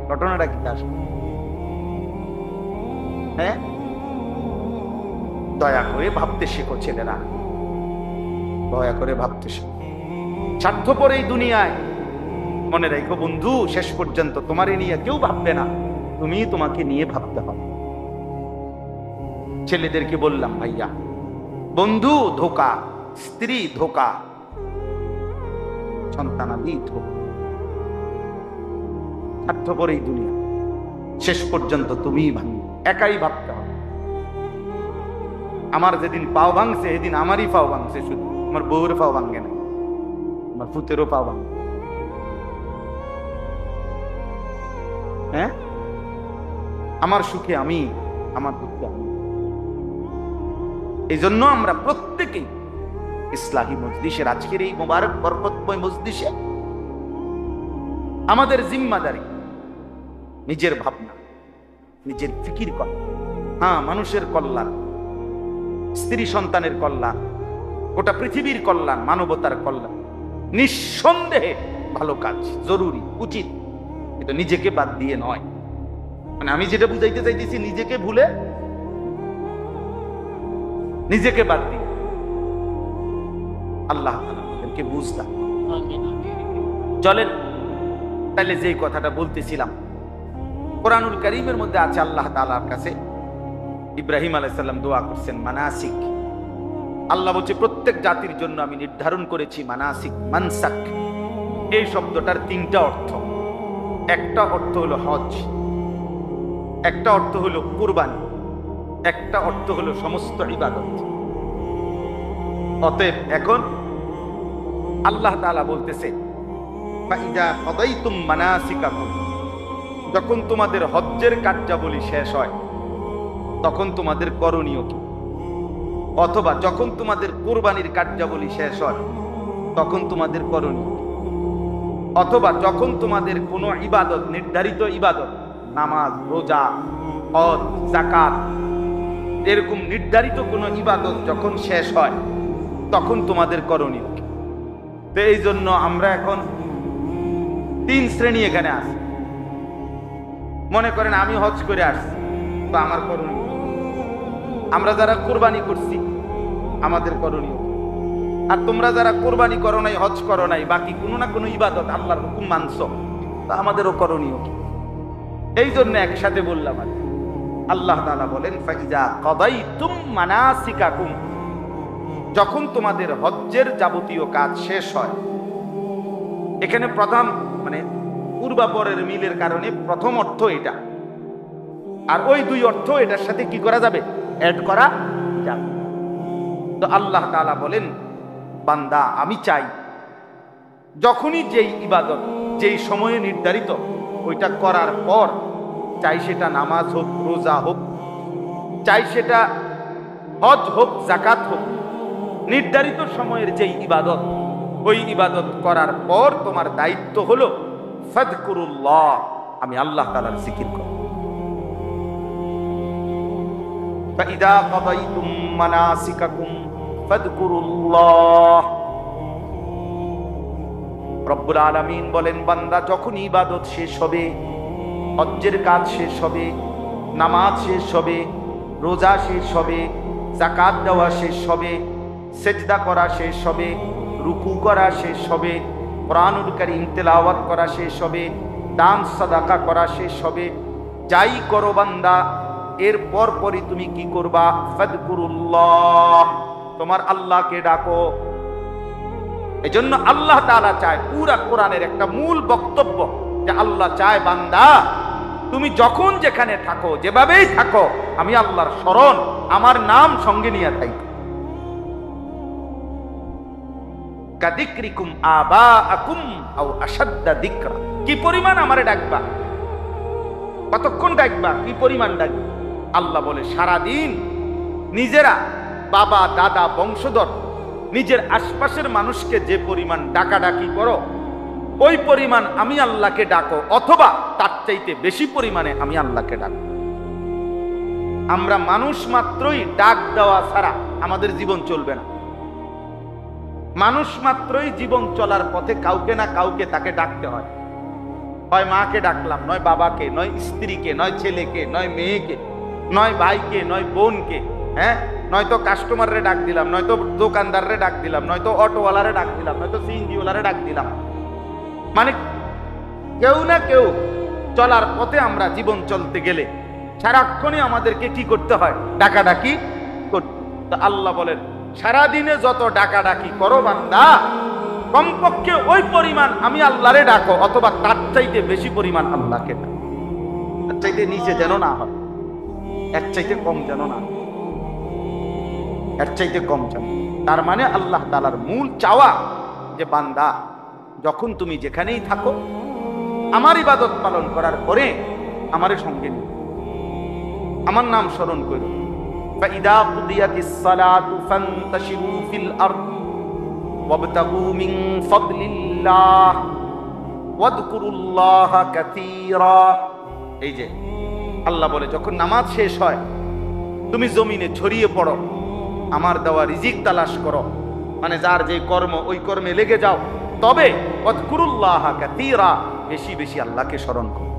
ঘটনাটা কি তার? হ্যাঁ, দয়া করে ভাবতে শেখো ছেলেরা, দয়া করে ভাবতে শেখো। স্বার্থপর এই দুনিয়ায় মনে রেখো বন্ধু, শেষ পর্যন্ত তোমার নিয়ে কেউ ভাববে না, তুমি তোমাকে নিয়ে ভাবতে হবে। ছেলেদেরকে বললাম, ভাইয়া, বন্ধু ধোকা, স্ত্রী ধোকা, সন্তানাদি ধোকা। স্বার্থপর এই দুনিয়া, শেষ পর্যন্ত তুমিই ভাঙবে, একাই ভাবতে হবে। আমার যেদিন পাও ভাঙছে সেদিন আমারই পাও ভাঙছে, শুধু আমার বউর পাও ভাঙে না, আমার পুতেরও পাও ভাঙে। হ্যাঁ, আমার সুখে আমি, আমার দুঃখে আমি। এই জন্য আমরা প্রত্যেকেই ইসলাহী মজলিসের আজকের এই মোবারক বরকতময় মজলিসে আমাদের জিম্মাদারি নিজের ভাবনা, নিজের ফিকির করা। হ্যাঁ, মানুষের কল্যাণ, স্ত্রী সন্তানের কল্যাণ, গোটা পৃথিবীর কল্যাণ, মানবতার কল্যাণ নিঃসন্দেহে ভালো কাজ, জরুরি, উচিত, কিন্তু নিজেকে বাদ দিয়ে নয়। মানে আমি যেটা বুঝাইতে চাইতেছি, নিজেকে ভুলে, নিজেকে বাদ দিয়ে। আল্লাহ আমাদেরকে বুঝলাম। চলেন তাহলে যে কথাটা বলতেছিলাম, কোরআনুল কারীমের মধ্যে আছে আল্লাহ তাআলার কাছে ইব্রাহিম আলাইহিস সালাম দোয়া করছেন মানাসিক। আল্লাহ বলছে প্রত্যেক জাতির জন্য আমি নির্ধারণ করেছি মানাসিক, মানসাক, এই শব্দটার তিনটা অর্থ। একটা অর্থ হলো হজ, একটা অর্থ হলো কুরবানি, একটা অর্থ হলো সমস্ত ইবাদত। অতএব এখন আল্লাহ তাআলা বলতেছে, ফাইদা কদাইতুম মানাসিকাকুম, যখন তোমাদের হজ্জের কার্যাবলী শেষ হয় তখন তোমাদের করণীয় কি? অথবা যখন তোমাদের কুরবানির কার্যাবলী শেষ হয় তখন তোমাদের করণীয় কি? অথবা যখন তোমাদের কোনো ইবাদত, নির্ধারিত ইবাদত, নামাজ, রোজা, হজ, যাকাত, এরকম নির্ধারিত কোনো ইবাদত যখন শেষ হয় তখন তোমাদের করণীয় কি? তো এই জন্য আমরা এখন তিন শ্রেণী এখানে আছি। মনে করেন আমি হজ করে আসছি, তো আমার করণীয়। আমরা যারা কুরবানি করছি আমাদের করণীয়। আর তোমরা যারা কুরবানি করো নাই, হজ করো নাই, বাকি কোনো না কোনো ইবাদত আল্লাহর হুকুম মানছো, তা আমাদেরও করণীয় কি? এই জন্য একসাথে বললাম। আল্লাহ তাআলা বলেন, ফাইজা কাদাইতুম মানাসিকাকুম, যখন তোমাদের হজ্জের যাবতীয় কাজ শেষ হয়। এখানে প্রথম মানে পূর্বাপরের মিলের কারণে প্রথম অর্থ এটা, আর ওই দুই অর্থ এটার সাথে কি করা যাবে? অ্যাড করা যাবে। তো আল্লাহ তাআলা বলেন, বান্দা আমি চাই যখনই যেই ইবাদত যেই সময়ে নির্ধারিত ওইটা করার পর, চাই সেটা নামাজ হোক, রোজা হোক, চাই সেটা হজ হোক, যাকাত হোক, নির্ধারিত সময়ের যেই ইবাদত, ওই ইবাদত করার পর তোমার দায়িত্ব হলো ফাযকুরুল্লাহ, আমি আল্লাহ তাআলার জিকির করব। ফাইদা কাদাইতুম মানাসিকাকুম ফাযকুরুল্লাহ। রব্বুল আলামিন বলেন, বান্দা যখন ইবাদত শেষ হবে, হজ্জের কাজ শেষ হবে, নামাজ শেষ হবে, রোজা শেষ হবে, যাকাত দেওয়া শেষ হবে, সেজদা করা শেষ হবে, রুকু করা শেষ হবে, কোরআনুল কারীম তেলাওয়াত করা শেষ হবে, দান সাদাকা করা শেষ হবে, যাই করো বান্দা, এর পরই তুমি কি করবা? ফাযকুরুল্লাহ, তোমার আল্লাহকে ডাকো। এজন্য আল্লাহ তাআলা চায়, পুরা কোরআনের একটা মূল বক্তব্য যে আল্লাহ চায় বান্দা তুমি যখন যেখানে থাকো, যেভাবেই থাকো, আমি আল্লাহর স্মরণ, আমার নাম সঙ্গে নিয়ে থাকো। কাদিকরিকুম আবাআকুম আও আশাদ্দা যিকরা, কি পরিমাণ আমারে ডাকবা, কতক্ষণ ডাকবা, কি পরিমাণ ডাকবা? আল্লাহ বলে, সারাদিন নিজেরা, বাবা, দাদা, বংশধর, নিজের আশপাশের মানুষকে যে পরিমাণ ডাকাডাকি করো, ওই পরিমাণ আমি আল্লাহকে ডাকো, অথবা তার চাইতে বেশি পরিমাণে আমি আল্লাহকে ডাকো। আমরা মানুষ মাত্রই ডাক দেওয়া ছাড়া আমাদের জীবন চলবে না। মানুষ মাত্রই জীবন চলার পথে কাউকে না কাউকে তাকে ডাকতে হয়। হয় মাকে ডাকলাম, নয় বাবাকে, নয় স্ত্রীকে, নয় ছেলেকে, নয় মেয়েকে, নয় ভাইকে, নয় বোনকে, হ্যাঁ, নয়তো কাস্টমাররে ডাক দিলাম, নয়তো দোকানদাররে ডাক দিলাম, নয়তো অটোওয়ালারে ডাক দিলাম, নয়তো সিএনজিওয়ালারে ডাক দিলাম। মানে কেউ না কেউ চলার পথে আমরা জীবন চলতে গেলে সারাক্ষণই আমাদেরকে কি করতে হয়? ডাকাডাকি করতে। তো আল্লাহ বলেন, সারাদিনে যত ডাকাডাকি করো বান্দা, কমপক্ষে ওই পরিমাণ আমি আল্লাহরে ডাকো, অথবা তার চাইতে বেশি পরিমাণ আল্লাহকে ডাকো। তার চাইতে নিচে যেন না হয়, এর চাইতে কম যেন না, এর চাইতে কম যেন। তার মানে আল্লাহ তাআলার মূল চাওয়া যে বান্দা যখন তুমি যেখানেই থাকো, আমার ইবাদত পালন করার পরে আমারে সঙ্গে নিও, আমার নাম স্মরণ করো। ফাইদা কুদিয়াতিস সালাতু ফান্তাশিরু ফিল আরদ ওয়াবতাগু মিন ফাদলিল্লাহ ওয়াযকুরুল্লাহা কাসীরা। এই যে আল্লাহ বলে, যখন নামাজ শেষ হয় তুমি জমিনে ছড়িয়ে পড়ো, আমার দেওয়া রিজিক তালাশ করো, মানে যার যে কর্ম ওই কর্মে লেগে যাও, তবে ওয়াযকুরুল্লাহা কাসীরা, বেশি বেশি আল্লাহকে স্মরণ করো।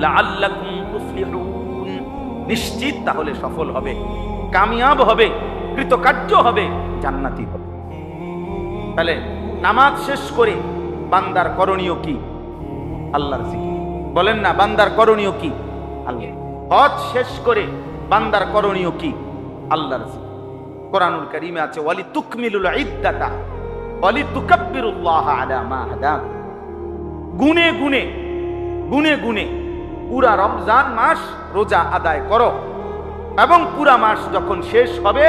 লাআল্লাকুম তুফলিহুন, নিশ্চিত তাহলে সফল হবে, কামিয়াব হবে, কৃতকার্য হবে, জান্নাতি হবে। তাহলে নামাজ শেষ করে বান্দার করণীয় কি? আল্লাহর জিকির। বলেন না, বান্দার করণীয় কি? আল্লাহ। হজ শেষ করে বান্দার করণীয় কি? আল্লাহর জিকির। কোরআনুল কারীমে আছে, ওয়ালি তুকমিলুল ইদ্দাতা, ওয়ালিতুকাব্বিরুল্লাহ আলা মা হাদাকুম। গুনে গুনে গুনে গুনে পুরা রমজান মাস রোজা আদায় করো, এবং পুরা মাস যখন শেষ হবে,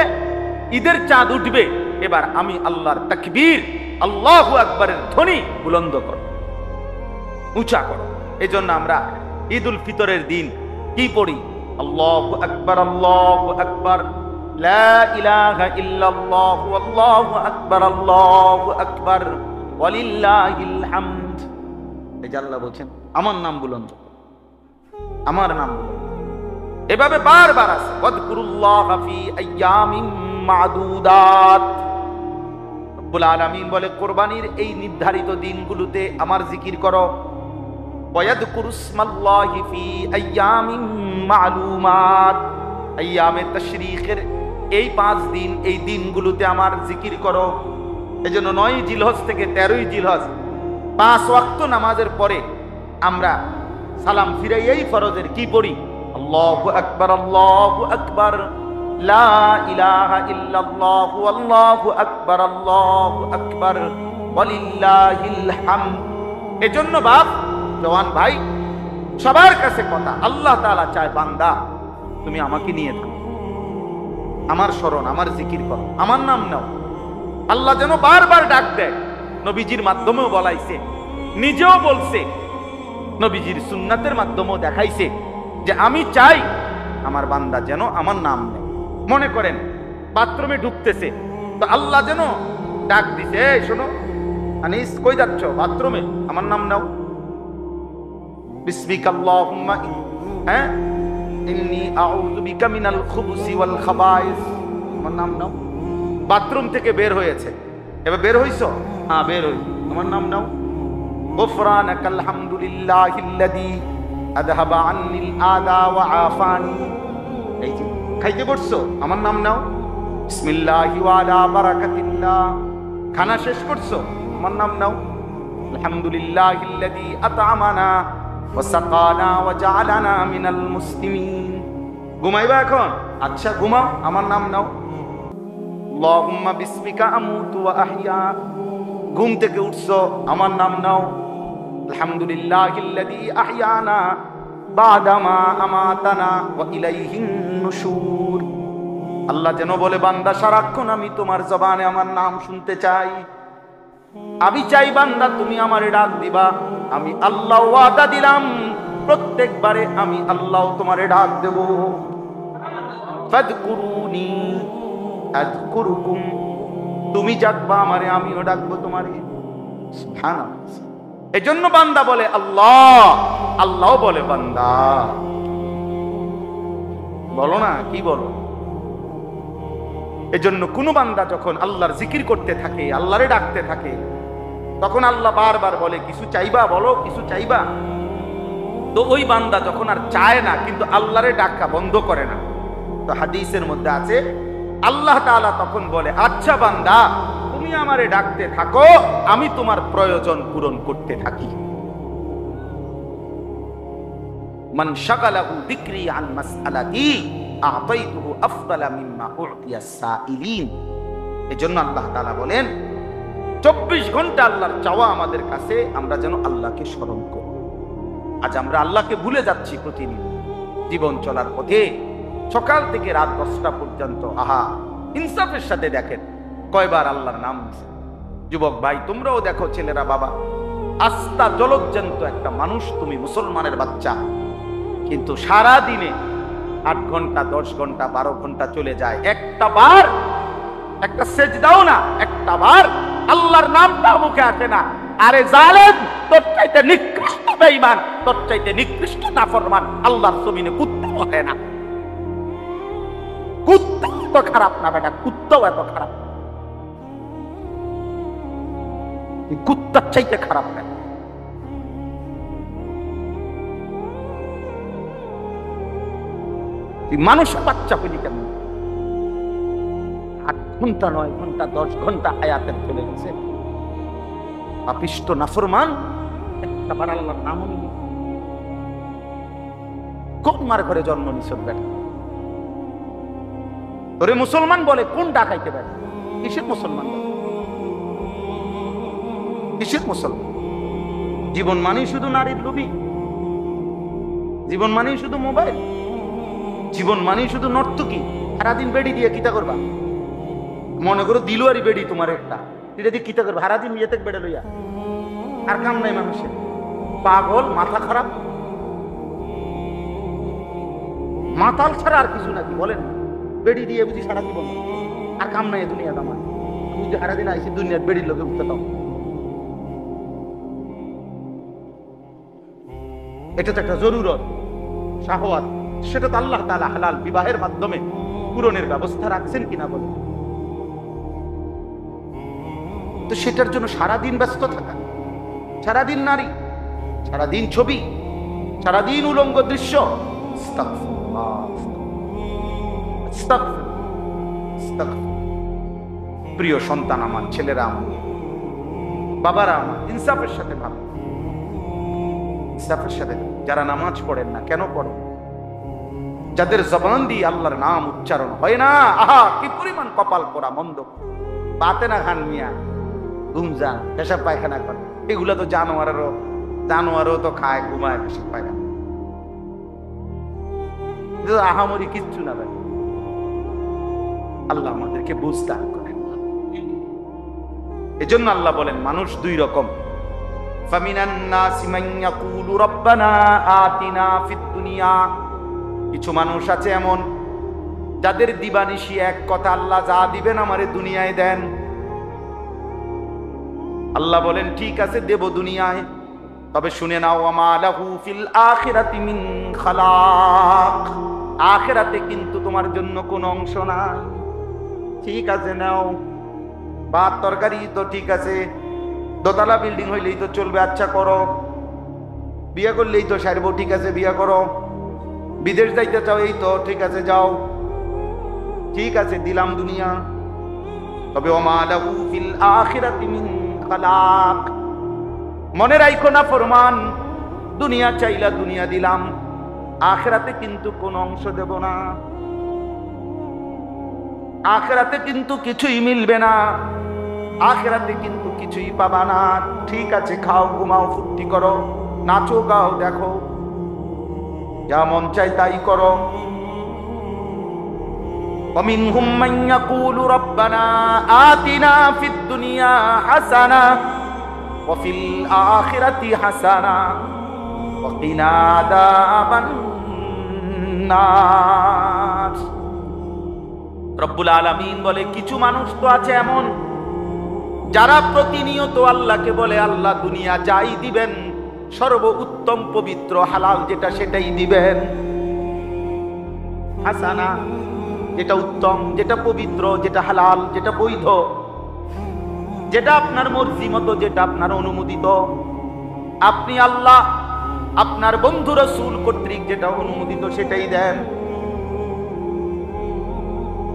ঈদের চাঁদ উঠবে, এবার আমি আল্লাহর তাকবীর, আল্লাহু আকবারের ধ্বনি বুলন্দ করো, উঁচা করো। এজন্য আমরা ঈদুল ফিতরের দিন কি পড়ি? আল্লাহু আকবার, আল্লাহু আকবার, লা ইলাহা ইল্লাল্লাহ, আল্লাহু আকবার, আল্লাহু আকবার, ওয়ালিল্লাহিল হামদ। এই যে আল্লাহ বলছেন আমার নাম বুলন্দ, আমার নাম বুলন্দ। এভাবে বারবার আছে, ওয়াযকুরুল্লাহ ফি আইয়ামিন মা'দুদাত। রব্বুল আলামিন বলে কোরবানির এই নির্ধারিত দিনগুলোতে আমার জিকির করো। ওয়াযকুরুসমাল্লাহি ফি আইয়ামিন মা'লুমাত। আইয়ামে তাশরীকের এই 5 দিন, এই দিনগুলোতে আমার জিকির করো। এজন্য 9 জিলহজ থেকে 13 জিলহজ 5 ওয়াক্ত নামাজের পরে আমরা সালাম ফিরাইয়াই ফরজের কি পড়ি? আল্লাহু আকবার, আল্লাহু আকবার, লা ইলাহা ইল্লাল্লাহ, আল্লাহু আকবার, আল্লাহু আকবার, ওয়ালিল্লাহিল হামদ। এজন্য বাপ, জওয়ান ভাই, সবার কাছে কথা, আল্লাহ তাআলা চায় বান্দা তুমি আমাকে নিয়ে থাকো, আমার স্মরণ, আমার জিকির করো, আমার নাম নাও। আল্লাহ যেন বারবার ডাক দেয়। নবীজির মাধ্যমেও বলাইছে, নিজেও বলছে, নবীজির সুন্নাতের মাধ্যমেও দেখাইছে যে আমি চাই আমার বান্দা যেন আমার নাম নেয়। মনে করেন বাথরুমে ঢুকতেছে, তো আল্লাহ যেন ডাক দিছে, এই শোনো আনিস, কই যাচ্ছ? বাথরুমে, আমার নাম নাও। বিসমিকাল্লাহুম্মা ইন্নী আউযু বিকা মিনাল খুবুসি ওয়াল খাবাইস, আমার নাম নাও। বাথরুম থেকে বের হয়েছে, এবার বের হইছো? হ্যাঁ বের হই, আমার নাম নাও। গুফরানাকাল হামদুলিল্লাহিল্লাযী আযহাবা আন্নিল আযা ওয়া আফানি। এই যে খাইতে বসছো, আমার নাম নাও। বিসমিল্লাহি ওয়া আলা বারাকাতিল্লাহ। খানা শেষ করছো, আমার নাম নাও। আলহামদুলিল্লাহিল্লাযী আত'আমানা ওয়া সাকানা ওয়া জাআলানা মিনাল মুসলিমিন। ঘুমাইবা এখন? আচ্ছা ঘুমাও, আমার নাম নাও। আল্লাহুম্মা বিসমিকা আমুতু ওয়া আহইয়া। ঘুম থেকে উঠছো, আমার নাম নাও। আলহামদুলিল্লাহিল্লাযী আহইয়ানা বাদামা আমাতানা ওয়া ইলাইহিন নুশুর। আল্লাহ যেন বলে বান্দা সারাক্ষণ আমি তোমার জবানে আমার নাম শুনতে চাই। আমি চাই বান্দা তুমি আমারে ডাক দিবা। আমি আল্লাহ ওয়াদা দিলাম প্রত্যেকবারে আমি আল্লাহ তোমারে ডাক দেব। ফাযকুরুনি আযকুরুকুম। তুমি ডাকবা আমারে, আমিও ডাকবো তোমারে। সুবহানাল্লাহ। এজন্য বান্দা বলে আল্লাহ, আল্লাহ বলে বান্দা। বলো না, কি বলো? এজন্য কোন বান্দা যখন আল্লাহর জিকির করতে থাকে, আল্লাহরে ডাকতে থাকে, তখন আল্লাহ বারবার বলে কিছু চাইবা, বলো কিছু চাইবা। তো ওই বান্দা যখন আর চায় না, কিন্তু আল্লাহরে ডাকা বন্ধ করে না, তো হাদিসের মধ্যে আছে আল্লাহ তাআলা তখন বলে আচ্ছা বান্দা তুমি আমারে ডাকতে থাকো, আমি তোমার প্রয়োজন পূরণ করতে থাকি। মান শাগালাহু যিকরি আন মাসআলাতি আ'তাইতুহু আফদালা মিম্মা উ'তিয়াস সাইলিন। এজন্য আল্লাহ তাআলা বলেন 24 ঘন্টা আল্লাহর চাওয়া আমাদের কাছে, আমরা যেন আল্লাহকে স্মরণ করি। আজ আমরা আল্লাহকে ভুলে যাচ্ছি প্রতিদিন জীবন চলার পথে, সকাল থেকে রাত 10টা পর্যন্ত। আহা, ইনসাফের সাথে দেখেন কয়বার আল্লাহর নাম নিছে। যুবক ভাই তোমরাও দেখো, ছেলেরা, বাবা, আস্থা জলজ্জান্ত একটা মানুষ, তুমি মুসলমানের বাচ্চা, কিন্তু সারা দিনে 8 ঘন্টা 10 ঘন্টা 12 ঘন্টা চলে যায়, একটা বার একটা সেজদাও না, একটা বার আল্লাহর নামটা মুখে আসে না। আরে জালেম, তোর চাইতে নিকৃষ্ট বেঈমান, তোর চাইতে নিকৃষ্ট নাফরমান আল্লাহর জমিনে কুত্তাও হয় না। কুত্তা তো খারাপ না বেটা, কুত্তাও এত খারাপ, কুত্তার চাইতে খারাপ না। মানুষ বাচ্চা হইলি কেন? 8 ঘন্টা 9 ঘন্টা 10 ঘন্টা হায়াতের চলে গেছে, পাপিষ্ট নাফরমান, একটা বার আল্লাহর নাম নিল। কোন মার ঘরে জন্ম নিছ বেটা? তোরে মুসলমান বলে, কোন ডাকাইতে পারে? কিসের মুসলমান? কিসের মুসলমান? জীবন মানেই শুধু নারীর লোভী, জীবন মানেই শুধু মোবাইল, জীবন মানেই শুধু নর্তকী। সারাদিন বেড়ি দিয়ে কিতা করবা? মনে করো দিলুয়ারি বেড়ি তোমার একটা, এটা দিয়ে কিতা করবা? সারাদিন ইয়েতে বেড়ে লইয়া আর কাম নাই মানুষের। পাগল, মাথা খারাপ, মাতাল ছাড়া আর কিছু নাকি বলেন? বেড়ি দিয়ে বুঝি সারা জীবন আর কাম নাই দুনিয়াতে আমার। বুঝি সারাদিন আইসি দুনিয়ার বেড়ির লোকে উঠতে দাও। এটা তো একটা জরুরত, শাহওয়াত, সেটা তো আল্লাহ তাআলা হালাল বিবাহের মাধ্যমে পূরণের ব্যবস্থা রাখছেন কিনা বলে। তো সেটার জন্য সারাদিন ব্যস্ত থাকা, সারাদিন নারী, সারাদিন ছবি, সারাদিন উলঙ্গ দৃশ্য। প্রিয় সন্তান আমার, ছেলেরা আমার, বাবারা আমার, ইনসাফের সাথে ভালো, ইনসাফের সাথে। যারা নামাজ পড়েন না, কেন পড়েন? যাদের জবান দিয়ে আল্লাহর নাম উচ্চারণ হয় না, আহা কি পরিমাণ কপাল পোড়া মন্দ। বাতে না খান মিয়া, ঘুমজা, পেশাব পায়খানা করে, এগুলা তো জানোয়ারও তো খায়, ঘুমায়, পেশাব পায়খানা, আহামরি কিচ্ছু না ভাই। আল্লাহ আমাদেরকে বুঝতে করেন। এজন্য আল্লাহ বলেন মানুষ দুই রকম। কিছু মানুষ আছে এমন, যাদের দিবানিশি এক কথা, আল্লাহ যা দিবেন আমারে দুনিয়ায় দেন। আল্লাহ বলেন ঠিক আছে দেব দুনিয়ায়, তবে শুনে নাও ওয়ামা লাহু ফিল আখিরাতি মিন খালাক, আখিরাতে কিন্তু তোমার জন্য কোনো অংশ নাই। ঠিক আছে নাও, ভাত তরকারি তো ঠিক আছে, দোতলা বিল্ডিং হইলেই তো চলবে, আচ্ছা করো। বিয়ে করলেই তো সারবো, ঠিক আছে বিয়ে করো। বিদেশ যাইতে চাও, এই তো ঠিক আছে যাও, ঠিক আছে দিলাম দুনিয়া। তবে ওমা লাহু ফিল আখিরাতি মিন খালাক, মনে রাখো না ফরমান, দুনিয়া চাইলা দুনিয়া দিলাম, আখিরাতে কিন্তু কোনো অংশ দেব না, আখিরাতে কিন্তু কিছুই মিলবে না, আখিরাতে কিন্তু কিছুই পাবা না। ঠিক আছে খাও, ঘুমাও, ফুর্তি করো, নাচো, গাও, দেখো, যা মন চাই তাই করো। ومنهم من يقول ربنا آتنا في الدنيا حسنة وفي الآخرة حسنة وقنا عذاب النار। রব্বুল আলামিন বলে কিছু মানুষ তো আছে এমন, যারা প্রতিনিয়ত আল্লাহকে বলে আল্লাহ দুনিয়া যাই দিবেন, সর্ব উত্তম পবিত্র হালাল যেটা সেটাই দিবেন। হাসানা যেটা উত্তম, যেটা পবিত্র, যেটা হালাল, যেটা বৈধ, যেটা আপনার মর্জি মতো, যেটা আপনার অনুমোদিত, আপনি আল্লাহ আপনার বন্ধু রাসূল কর্তৃক যেটা অনুমোদিত সেটাই দেন।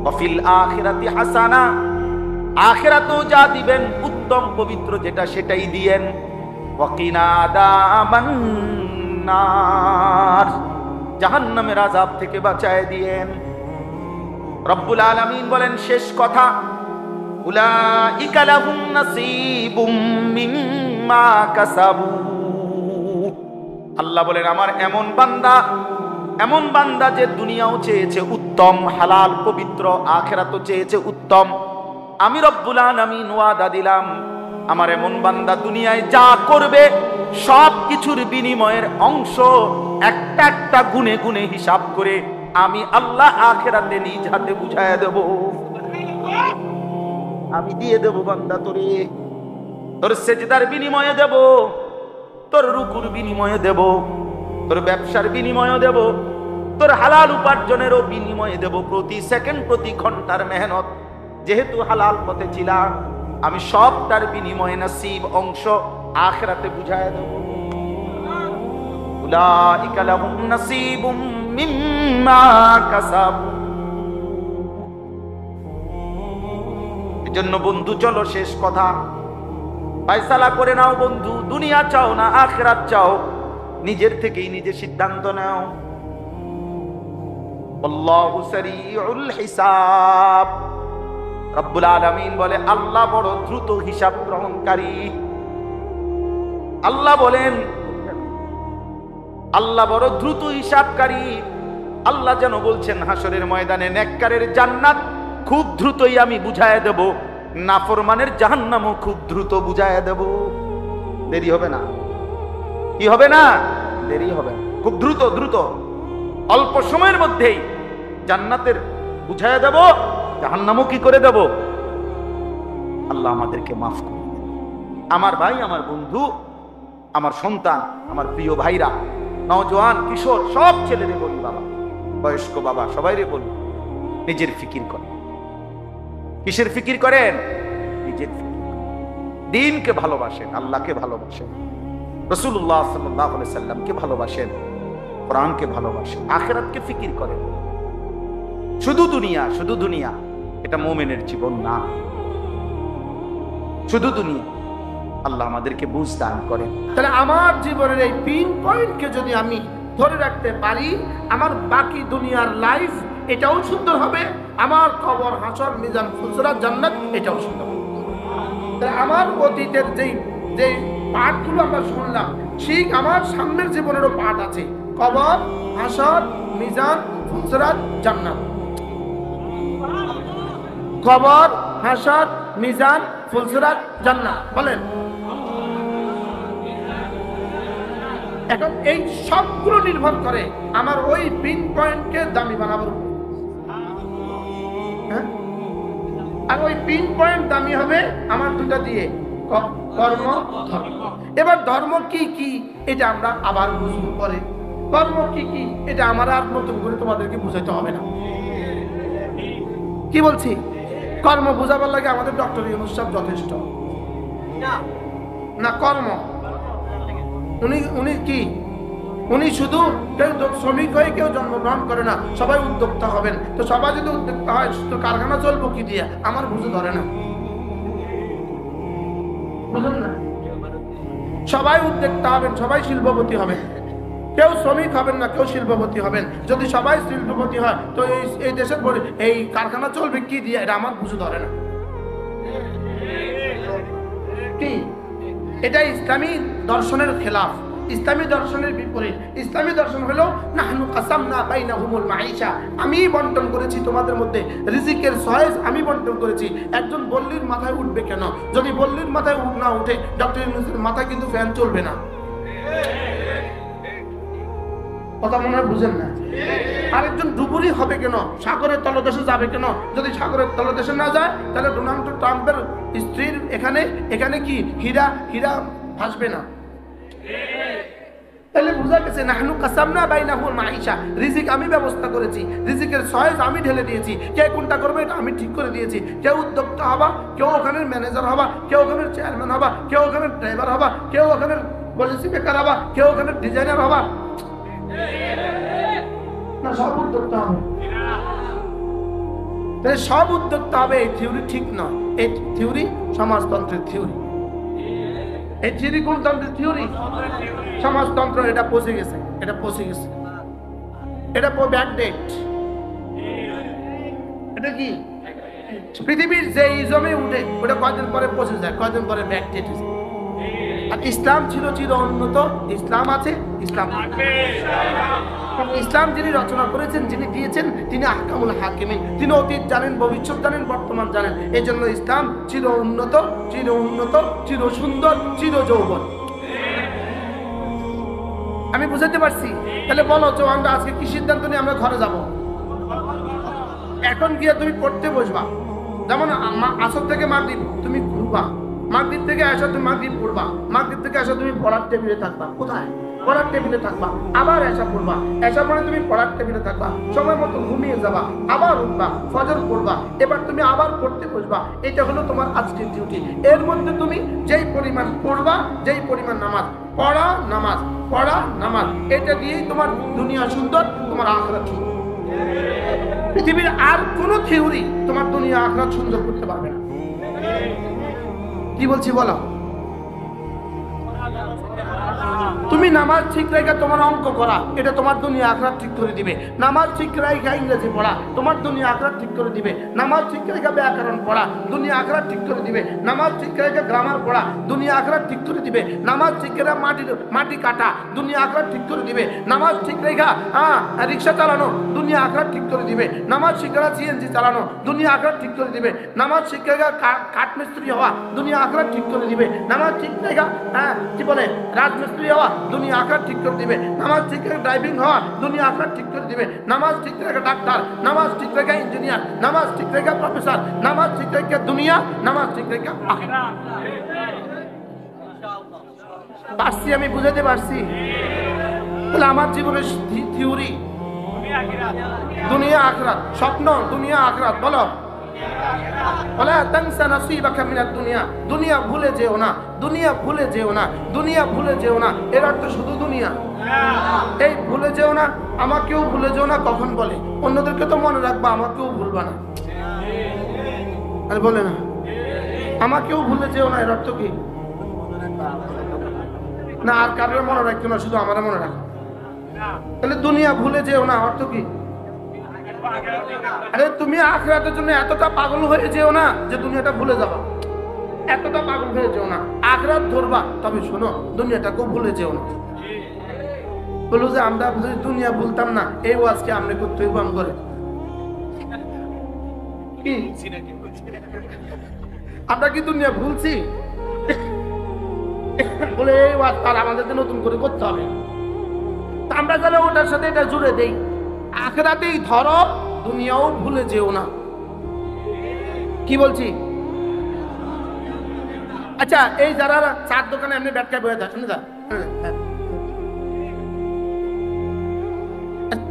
ওয়াফিল আখিরাতি হাসানা, আখিরাতেও যা দিবেন উত্তম পবিত্র যেটা সেটাই দিয়েন। ওয়াকিনা আযাবান নার, জাহান্নামের আযাব থেকে বাঁচায় দিয়েন। রব্বুল আলামিন বলেন শেষ কথা, উলাইকা লাহুম নাসীবুম মিম্মা কাসাবু। আল্লাহ বলেন আমার এমন বান্দা যে দুনিয়াও চেয়েছে উত্তম হালাল পবিত্র, আখিরাতও চেয়েছে উত্তম, আমি রব্বুল আলামিন ওয়াদা দিলাম আমার এমন বান্দা দুনিয়ায় যা করবে সব কিছুর বিনিময়ের অংশ একটা একটা গুনে গুনে হিসাব করে আমি আল্লাহ আখিরাতে নিজ হাতে বুঝায় দেব। আমি দিয়ে দেব বান্দা তোরে, তোর সেজদার বিনিময়ে দেব, তোর রুকুর বিনিময়ে দেব, তোর ব্যবসার বিনিময়ে দেব, তোর হালাল উপার্জনেরও বিনিময়ে দেব। প্রতি সেকেন্ড প্রতি ঘন্টার মেহনত যেহেতু হালাল পথে ছিলা, আমি সবটার বিনিময়ে নসিব অংশ আখিরাতে বুঝায় দেব। উলাইকা লাহুম নাসীবুম মিম্মা কাসাবু। এজন্য বন্ধু চলো শেষ কথা, ফয়সালা করে নাও বন্ধু, দুনিয়া চাও না আখিরাত চাও, নিজের থেকেই নিজে সিদ্ধান্ত নাও। আল্লাহু সারিউল হিসাব, রব্বুল আলামিন বলে আল্লাহ বড় দ্রুত হিসাব গ্রহণকারী। আল্লাহ বলেন, আল্লাহ বড় দ্রুত হিসাবকারী। আল্লাহ যেন বলছেন হাসরের ময়দানে, নেককারের জান্নাত খুব দ্রুতই আমি বুঝায় দেব, নাফরমানের জাহান্নামও খুব দ্রুত বুঝায় দেব। দেরি হবে না, কি হবে না, দেরি হবে না, খুব দ্রুত দ্রুত অল্প সময়ের মধ্যেই জান্নাতের বুঝায় দেব, জাহান্নামও কি করে দেব। আল্লাহ আমাদেরকে মাফ করুন। আমার ভাই, আমার বন্ধু, আমার সন্তান, আমার প্রিয় ভাইরা, নওজোয়ান, কিশোর, সব ছেলেদের বলি, বাবা, বয়স্ক বাবা, সবাইরে বলি, নিজের ফিকির করেন। কিসের ফিকির করেন? নিজের ফিকির। দ্বীনকে ভালোবাসেন, আল্লাহকে ভালোবাসেন, রাসূলুল্লাহ সাল্লাল্লাহু আলাইহি সাল্লামকে ভালোবাসেন, কোরআনকে ভালোবাসেন, আখিরাতকে ফিকির করেন। শুধু দুনিয়া, শুধু দুনিয়া, এটা মুমিনের জীবন না। শুধু দুনিয়া। আল্লাহ আমাদেরকে বুঝ দান করেন। তাহলে আমার জীবনের এই পিন পয়েন্টকে যদি আমি ধরে রাখতে পারি, আমার বাকি দুনিয়ার লাইফ এটাও সুন্দর হবে, আমার কবর, হাসর, মিজান, ফুলসিরাত, জান্নাত এটাও সুন্দর হবে। তাহলে আমার অতীতের যেই পাঠগুলো আমরা শুনলাম, ঠিক আমার সামনের জীবনেরও পাঠ আছে, কবর, হাসর, মিজান, ফুলসিরাত, জান্নাত। কবর, হাসর, মিজান, ফুলসিরাত, জান্নাত। বলেন, এখন এই সবগুলো নির্ভর করে আমার ওই পিন পয়েন্টকে দামি বানাবার উপর। আর ওই পিন পয়েন্ট দামি হবে আমার দুটা দিয়ে, কর্ম, ধর্ম। এবার ধর্ম কি কি এটা আমরা আবার বুঝবো পরে। কর্ম কি কি এটা আমার আর নতুন করে তোমাদেরকে বুঝাইতে হবে না। কি বলছি? কর্ম বোঝাবার লাগে আমাদের ডক্টর ইউনূস সাহেব যথেষ্ট না। কর্ম উনি কি, উনি শুধু কেউ শ্রমিক হয়ে কেউ জন্মগ্রহণ করে না, সবাই উদ্যোক্তা হবেন। তো সবাই যদি উদ্যোক্তা হয় তো কারখানা চলবো কি দিয়ে? আমার বুঝে ধরে না, বুঝুন না। সবাই উদ্যোক্তা হবেন, সবাই শিল্পপতি হবেন, কেউ শ্রমিক হবেন না, কেউ শিল্পপতি হবেন। যদি সবাই শিল্পপতি হয় তো এই দেশের এই কারখানা চলবে কি দিয়ে? এটা আমার বুঝে ধরে না। কি এটা ইসলামী দর্শনের খেলাফ, ইসলামী দর্শনের বিপরীত। ইসলামী দর্শন হলো নাহনু কাসামনা বাইনাহুমুল মাঈশা, আমি বন্টন করেছি তোমাদের মধ্যে রিজিকের চয়েস, আমি বন্টন করেছি। একজন বল্লির মাথায় উঠবে কেন? যদি বল্লির মাথায় না উঠে, ডক্টর ইউনূসের মাথায় কিন্তু ফ্যান চলবে না। কথা মনে হয় বুঝেন না। আরেকজন ডুবুরি হবে কেন? সাগরের তলদেশে যাবে কেন? যদি সাগরের তলদেশে না যায় তাহলে ডোনাল্ড ট্রাম্পের স্ত্রীর এখানে কি হীরা ভাসবে না। তাহলে বুঝা গেছে নাহনু কাসামনা বাইনাহুল মাঈশা, রিজিক আমি ব্যবস্থা করেছি, রিজিকের চয়েস আমি ঢেলে দিয়েছি। কে কোনটা করবে এটা আমি ঠিক করে দিয়েছি। কেউ উদ্যোক্তা হবা, কেউ ওখানের ম্যানেজার হবা, কেউ ওখানের চেয়ারম্যান হবা, কেউ ওখানের ড্রাইভার হবা, কেউ ওখানের পলিসি মেকার হবা, কেউ ওখানের ডিজাইনার হবা। না, সব উদ্যোক্তা হবে। তাহলে সব উদ্যোক্তা হবে এই থিওরি ঠিক নয়। এই থিওরি সমাজতন্ত্রের থিওরি। এই থিওরি কোন তন্ত্রের থিওরি? সমাজতন্ত্র। এটা পচে গেছে, এটা পচে গেছে, এটা ব্যাকডেট। এটা কি পৃথিবীর যে ইজমে উঠে ওটা কয়দিন পরে পচে যায়, কয়দিন পরে ব্যাকডেট। আর ইসলাম ছিল চির উন্নত, ইসলাম আছে, ইসলাম ইসলাম যিনি রচনা করেছেন, যিনি দিয়েছেন, তিনি আহকামুল হাকিমিন। তিনি অতীত জানেন, ভবিষ্যৎ জানেন, বর্তমান জানেন। এই জন্য ইসলাম চির উন্নত, চির উন্নত, চির সুন্দর, চির যৌবন। আমি বুঝাতে পারছি? তাহলে বলো তো আমরা আজকে কি সিদ্ধান্ত নিয়ে আমরা ঘরে যাব? এখন গিয়ে তুমি পড়তে বসবা, যেমন আসর থেকে মাগরিব তুমি ঘুরবা, মাগরিব থেকে আসা তুমি মাগরিব পড়বা, মাগরিব থেকে আসা তুমি পড়ার টেবিলে থাকবা। কোথায়? পড়ার টেবিলে থাকবা। আবার এসা পড়বা, এসা পরে তুমি পড়ার টেবিলে থাকবা, সময় মতো ঘুমিয়ে যাবা, আবার উঠবা, ফজর পড়বা, এবার তুমি আবার পড়তে বসবা। এটা হলো তোমার আজকের ডিউটি। এর মধ্যে তুমি যেই পরিমাণ পড়বা, যেই পরিমাণ নামাজ পড়া, নামাজ পড়া, নামাজ, এটা দিয়েই তোমার দুনিয়া সুন্দর, তোমার আখিরাত সুন্দর। পৃথিবীর আর কোনো থিওরি তোমার দুনিয়া আখিরাত সুন্দর করতে পারবে না। কি বলছি বলো? তুমি তুমি নামাজ ঠিক রেখে তোমার অঙ্ক করা, এটা তোমার দুনিয়া আখিরাত ঠিক করে দিবে। নামাজ ঠিক রেখে ইংরেজি পড়া, তোমার দুনিয়া আখিরাত ঠিক করে দিবে। নামাজ ঠিক রেখে ব্যাকরণ পড়া, দুনিয়া আখিরাত ঠিক করে দিবে। নামাজ ঠিক রেখে গ্রামার পড়া, দুনিয়া আখিরাত ঠিক করে দিবে। নামাজ ঠিক রেখে মাটি কাটা, দুনিয়া আখিরাত ঠিক করে দিবে। নামাজ ঠিক রেখে রিক্সা চালানো, দুনিয়া আখিরাত ঠিক করে দিবে। নামাজ ঠিক রেখে সিএনজি চালানো, দুনিয়া আখিরাত ঠিক করে দিবে। নামাজ ঠিক রেখে কাঠমিস্ত্রি হওয়া, দুনিয়া আখিরাত ঠিক করে দিবে। নামাজ ঠিক রেখে কি বলে রাজমিস্ত্রি হওয়া, দুনিয়া আখিরাত ঠিক করে দিবে। নামাজ ঠিক রেখে ড্রাইভিং হওয়া, দুনিয়া আখিরাত ঠিক করে দিবে। নামাজ ঠিক রেখে ডাক্তার, নামাজ ঠিক রেখে ইঞ্জিনিয়ার, নামাজ ঠিক রেখে প্রফেসর, নামাজ ঠিক রেখে দুনিয়া, নামাজ ঠিক রেখে আখিরাত। পারছি, আমি বুঝাতে পারছি? তাহলে আমার জীবনের থিওরি দুনিয়া আখিরাত, স্বপ্ন দুনিয়া আখিরাত। বলো ওয়ালা তানসা নাসীবাকা মিনাদ দুনিয়া, দুনিয়া ভুলে যেও না, দুনিয়া ভুলে যেও না, দুনিয়া ভুলে যেও না। এর অর্থ শুধু দুনিয়া। এই ভুলে যেও না, আমাকেও ভুলে যেও না। কখন বলে? অন্যদেরকে তো মনে রাখবা, আমাকেও ভুলবা না। আরে বলে না আমাকেও ভুলে যেও না, এর অর্থ কি? না আর কারোর মনে রাখতো না, শুধু আমার মনে রাখো। তাহলে দুনিয়া ভুলে যেও না অর্থ কি? আরে তুমি আখিরাতের জন্য এতটা পাগল হয়ে যেও না যে দুনিয়াটা ভুলে যাবা। এতটা পাগল হয়ে যেও না, আখিরাত ধরবা। তবে শোনো, দুনিয়াটাকেও ভুলে যেও না। বলো যে আমরা যদি দুনিয়া ভুলতাম না, এই ওয়াজকে আমরা করতে হইব আম করে কি? আমরা কি দুনিয়া ভুলছি বলে এই ওয়াজ তার আমাদেরকে নতুন করে করতে হবে? আমরা যারা ওটার সাথে এটা জুড়ে দেই, আখিরাতেই ধরো, দুনিয়াও ভুলে যেও না। কি বলছি? আচ্ছা, এই যারা চার দোকানে এমনি ব্যাটকায় বয়ে থাকেন,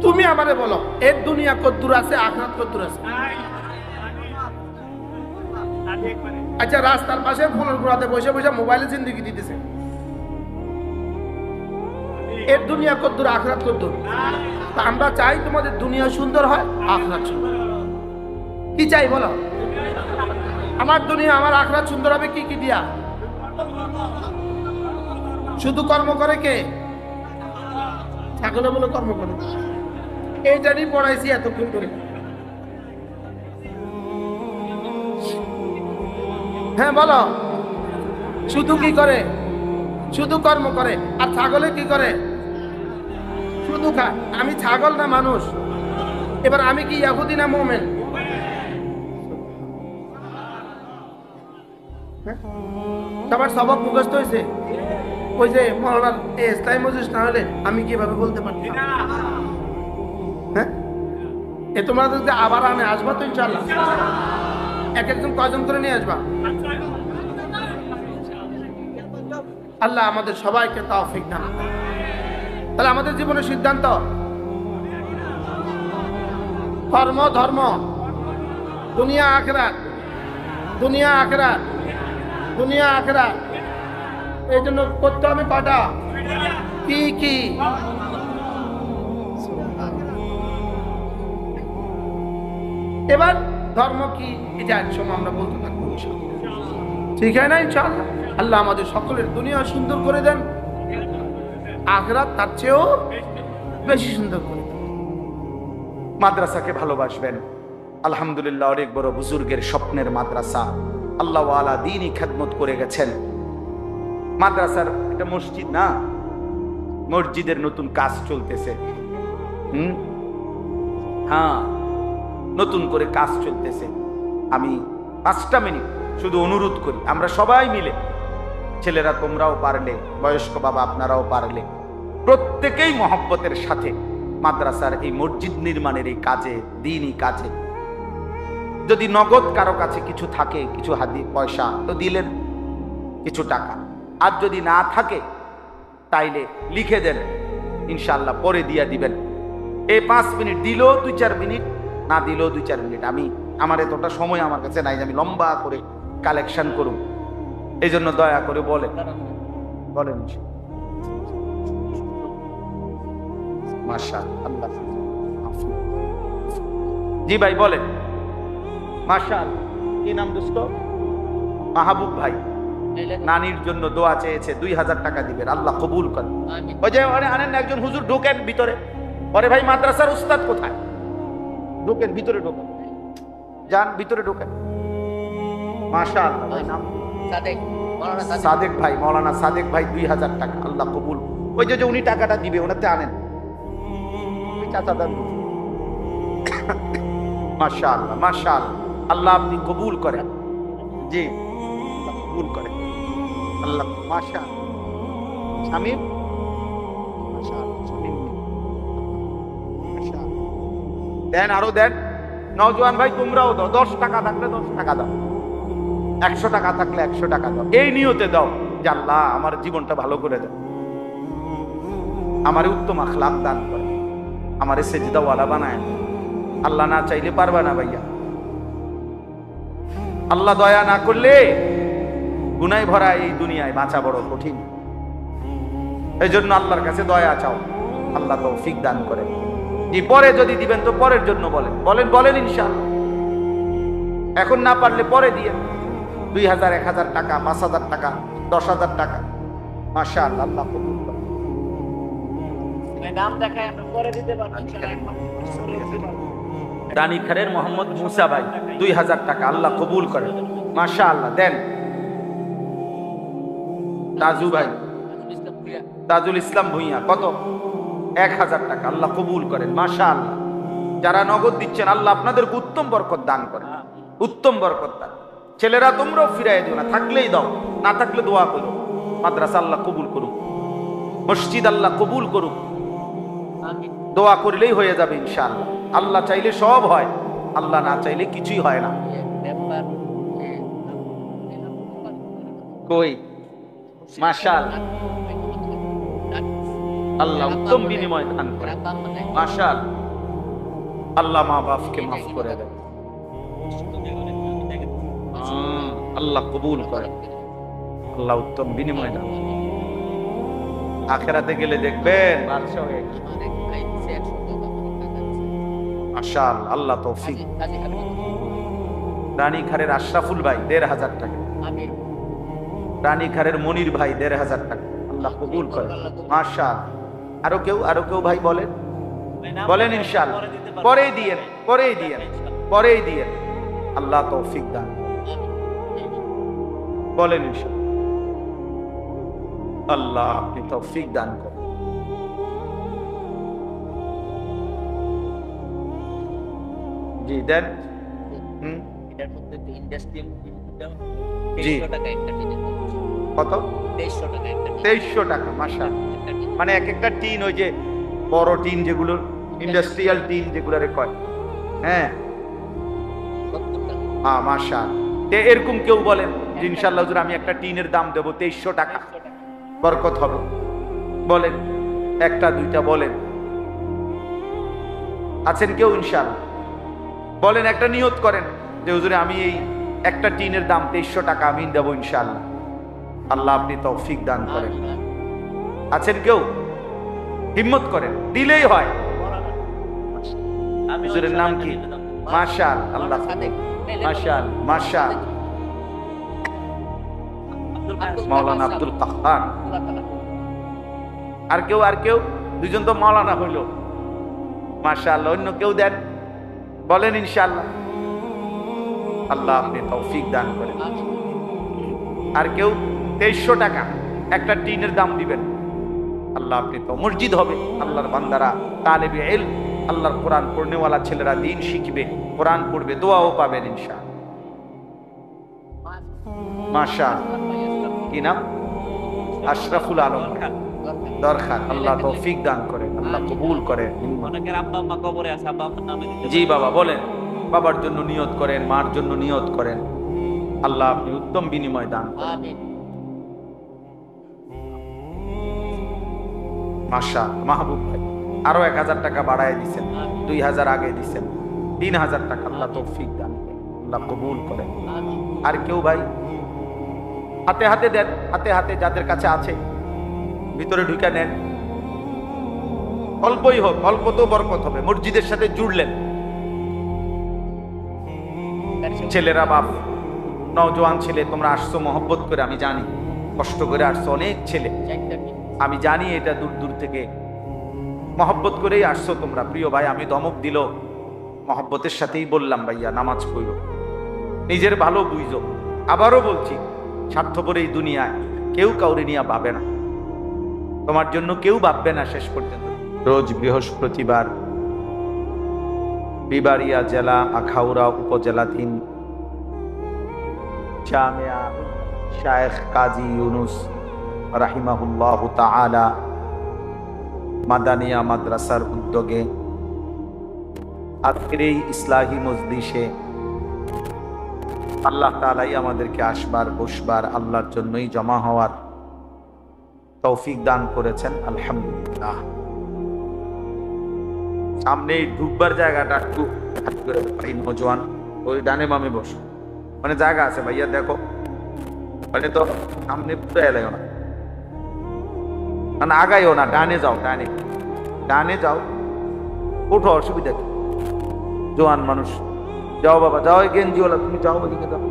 তুমি আমারে বলো এর দুনিয়া কদ্দুর আছে, আখিরাত কদ্দুর আছে? আচ্ছা, রাস্তার পাশে ফোনের গোড়াতে বসে বসে মোবাইলে জিন্দেগি দিতেছে, এর দুনিয়া কদ্দুর, আখিরাত কদ্দুর? আমরা চাই তোমাদের দুনিয়া সুন্দর হয়, আখিরাত সুন্দর। কি চাই বলো? আমার দুনিয়া আমার আখিরাত সুন্দর হবে কি কি দিয়া? শুধু কর্ম করে কে? ছাগলে বলে কর্ম করে। এইটারই পড়াইছি এতক্ষণ করে। হ্যাঁ বলো, শুধু কি করে? শুধু কর্ম করে। আর ছাগলে কি করে? শুধু খায়। আমি ছাগল না মানুষ? এবার আমি কি ইহুদি না মুমিন? সবার সবক মুখস্থ হয়েছে। ওই যে মৌলানা ইসলামী মজলিস না হলে আমি কিভাবে বলতে পারতাম? হ্যাঁ, এ তোমরা যদি আবার আনে আসবা তো ইনশাআল্লাহ। এক একজন কয়জন করে নিয়ে আসবা? আল্লাহ আমাদের সবাইকে তৌফিক দান। তাহলে আমাদের জীবনের সিদ্ধান্ত কর্ম ধর্ম, দুনিয়া আখিরাত, দুনিয়া আখিরাত, দুনিয়া আখিরাত। এই জন্য করতে হবে কটা? কি কি? এবার ধর্ম কি, এটা এক সময় আমরা বলতে থাকবো ঠিক হয় না ইনশাআল্লাহ। আল্লাহ আমাদের সকলের দুনিয়া সুন্দর করে দেন, আখিরাত তার চেয়েও বেশি সুন্দর করে দেন। মাদ্রাসাকে ভালোবাসবেন। আলহামদুলিল্লাহ, অনেক বড় বুজুর্গের স্বপ্নের মাদ্রাসা, আল্লাহ ওয়ালা দ্বীনি খেদমত করে গেছেন। মাদ্রাসার এটা মসজিদ না, মসজিদের নতুন কাজ চলতেছে। হ্যাঁ, নতুন করে কাজ চলতেছে। আমি 5টা মিনিট শুধু অনুরোধ করি, আমরা সবাই মিলে, ছেলেরা তোমরাও পারলে, বয়স্ক বাবা আপনারাও পারলে, প্রত্যেকেই মহব্বতের সাথে মাদ্রাসার এই মসজিদ নির্মাণের এই কাজে, দ্বীনি কাজে, যদি নগদ কারো কাছে কিছু থাকে, কিছু হাতি পয়সা তো দিলেন, কিছু টাকা। আর যদি না থাকে তাইলে লিখে দেন, ইনশাআল্লাহ পরে দিয়া দিবেন। এই 5 মিনিট দিলেও 2-4 মিনিট, না দিলেও 2-4 মিনিট। আমার এতটা সময় আমার কাছে নাই যে আমি লম্বা করে কালেকশন করুন। এই জন্য দয়া করে বলেন। মাশাআল্লাহ, জি ভাই বলেন। মাশাআল্লাহ, কি নাম দোস্ত? মাহবুব ভাই। নানির জন্য দোয়া চেয়েছে, 2000 টাকা দিবেন, আল্লাহ কবুল করেন। ওই যে আনেন একজন হুজুর, ঢোকেন ভিতরে। পরে ভাই মাদ্রাসার উস্তাদ কোথায়? ঢোকেন ভিতরে, ঢোকেন, যান ভিতরে ঢোকেন। মাশাআল্লাহ, ভাই নাম সাদেক ভাই, মাওলানা সাদেক ভাই, 2000 টাকা, আল্লাহ কবুল। ওই যে উনি টাকাটা দিবে, ওনাতে আনেন, মাশাআল্লাহ মাশাআল্লাহ, আল্লাহ আপনি কবুল করেন। জি, আল্লাহ কবুল করেন, আল্লাহ। মাশাআল্লাহ, শামিম, মাশাআল্লাহ, শামিম, মাশাআল্লাহ। দেন, আরো দেন। নওজোয়ান ভাই তোমরাও দাও, 10 টাকা থাকলে 10 টাকা দাও, 100 টাকা থাকলে 100 টাকা দাও। এই নিয়তে দাও যে আল্লাহ আমার জীবনটা ভালো করে দাও, আমারে উত্তম আখলাক দান করে, আমারে সেজদাওয়ালা বানায়। আল্লাহ না চাইলে পারবা না ভাইয়া। আল্লাহ দয়া না করলে গুনায় ভরা এই দুনিয়ায় বাঁচা বড় কঠিন। এই জন্য আল্লাহর কাছে দয়া চাও, আল্লাহ তৌফিক দান করে। জি, পরে যদি দিবেন তো পরের জন্য বলেন, বলেন বলেন ইনশাআল্লাহ। এখন না পারলে পরে দিয়ে 2000, 1000 টাকা, 5000 টাকা, 10000 টাকা। মাশাআল্লাহ, আল্লাহ কবুল করে। নাম দেখায় আমরা পরে দিতে পারবো। রানীখারের মোহাম্মদ মুসা ভাই, 2000 টাকা, আল্লাহ কবুল করে। মাশাআল্লাহ, দেন। তাজু ভাই, তাজুল ইসলাম ভুইয়া, কত? 1000 টাকা, আল্লাহ কবুল করেন। মাশাআল্লাহ, যারা নগদ দিচ্ছেন আল্লাহ আপনাদেরকে উত্তম বরকত দান করে, উত্তম বরকত দান। ছেলেরা তোমরাও ফিরাই দিও না, থাকলেই দাও, না থাকলে দোয়া করো। মাদ্রাসা আল্লাহ কবুল করুক, মসজিদ আল্লাহ কবুল করুক। দোয়া করলেই হয়ে যাবে ইনশাআল্লাহ। আল্লাহ চাইলে সব হয়, আল্লাহ না চাইলে কিছুই হয় না। কই? মাশাআল্লাহ, আল্লাহ উত্তম বিনিময় দান করে। মাশাআল্লাহ, আল্লাহ মা বাপকে মাফ করে দেয়, আল্লাহ কবুল করে, আল্লাহ উত্তম বিনিময় দান। আখিরাতে গেলে দেখবেন বাদশা হয়ে গেছে। মাশাআল্লাহ, আল্লাহ তৌফিক। রানীখারের আশরাফুল ভাই, 1500 টাকা। রানীখারের মনির ভাই, 1500 টাকা, আল্লাহ কবুল করে। মাশাআল্লাহ। আরো কেউ, আরো কেউ ভাই বলেন, বলেন ইনশাআল্লাহ। পরেই দিয়েন, পরেই দিয়েন, পরেই দিয়েন, আল্লাহ তৌফিক দান বলেন ইনশাআল্লাহ। আল্লাহ আপনি তৌফিক দান করেন। জি দেন। জি, কত? 2300 টাকা। মাশাআল্লাহ, মানে এক একটা টিন, ওই যে বড় টিন যেগুলো ইন্ডাস্ট্রিয়াল টিন যেগুলো কয়, হ্যাঁ হ্যাঁ, মাশাআল্লাহ। এরকম কেউ বলেন যে ইনশাআল্লাহ হুজুর আমি একটা টিনের দাম দেব 2300 টাকা, বরকত হবে, বলেন। একটা দুইটা বলেন, আছেন কেউ? ইনশাআল্লাহ বলেন, একটা নিয়ত করেন যে হুজুরে আমি এই একটা টিনের দাম 2300 টাকা আমি দেব ইনশাআল্লাহ। আল্লাহ আপনি তৌফিক দান করেন। আছেন কেউ? হিম্মত করেন, দিলেই হয়। হুজুরের নাম কি? মাশাআল্লাহ, আল্লাহ মাশাআল্লাহ, মাশাআল্লাহ। মাওলানা আব্দুল কাহ্হার। আর কেউ? আর কেউ? দুজন তো মাওলানা হইল, মাশাআল্লাহ। অন্য কেউ দেন, বলেন ইনশাআল্লাহ। আল্লাহ আপনি তৌফিক দান করেন। আর কেউ? 2300 টাকা একটা টিনের দাম দিবেন। আল্লাহ আপনি তো, মসজিদ হবে, আল্লাহর বান্দারা তালেবে ইলম, আল্লাহর কোরআন পড়নেওয়ালা ছেলেরা দিন শিখবে, কোরআন পড়বে, দোয়াও পাবেন ইনশাআল্লাহ। মাশাআল্লাহ। কি নাম? আশরাফুল আলম দরখার। আল্লাহ তৌফিক দান করেন, আল্লাহ কবুল করেন। জি বাবা, বলেন। বাবার জন্য নিয়ত করেন, মার জন্য নিয়ত করেন, আল্লাহ আপনি উত্তম বিনিময় দান করেন। মাশাআল্লাহ। মাহবুব ভাই আরো 1000 টাকা বাড়ায় দিচ্ছেন, 2000 আগে দিচ্ছেন, 3000 টাকা, আল্লাহ তৌফিক দান করেন, আল্লাহ কবুল করেন। আর কেউ ভাই? হাতে হাতে দেন, হাতে হাতে যাদের কাছে আছে ভিতরে ঢুকে নেন। অল্পই হোক, অল্প তো বরকত হবে। মসজিদের সাথে জুড়লেন, ছেলেরা বাপ নওজোয়ান ছেলে, তোমরা আসছো মহব্বত করে, আমি জানি কষ্ট করে আসছো অনেক ছেলে, আমি জানি এটা দূর দূর থেকে মহব্বত করেই আসছো তোমরা। প্রিয় ভাই, আমি ধমক দিল মহব্বতের সাথেই বললাম, ভাইয়া নামাজ পড়ো, নিজের ভালো বুঝো। আবারও বলছি, স্বার্থপর এই দুনিয়ায় কেউ কাউরে নিয়ে ভাবে না, তোমার জন্য কেউ ভাববে না শেষ পর্যন্ত। রোজ বৃহস্পতিবার বিবাড়িয়া জেলা আখাউড়া উপজেলাধীন জামিয়া শায়েখ কাজী ইউনুস রাহিমাহুল্লাহ তাআলা মাদানিয়া মাদ্রাসার উদ্যোগে আজকের এই ইসলাহি মজলিসে আল্লাহ তাআলাই আমাদেরকে আসবার বসবার আল্লাহর জন্যই জমা হওয়ার তৌফিক দান করেছেন, আলহামদুলিল্লাহ। সামনে ঢুকবার জায়গাটা একটু নজওয়ান ওই ডানে বামে বসো, মানে জায়গা আছে ভাইয়া, দেখো মানে তো সামনে পুরো এলাইও না, মানে আগাইও না, ডানে যাও, ডানে ডানে যাও, ওঠো, অসুবিধা কি, জোয়ান মানুষ, যাও বাবা যাও, গেঞ্জিওয়ালা তুমি যাও, ওদিকে যাও,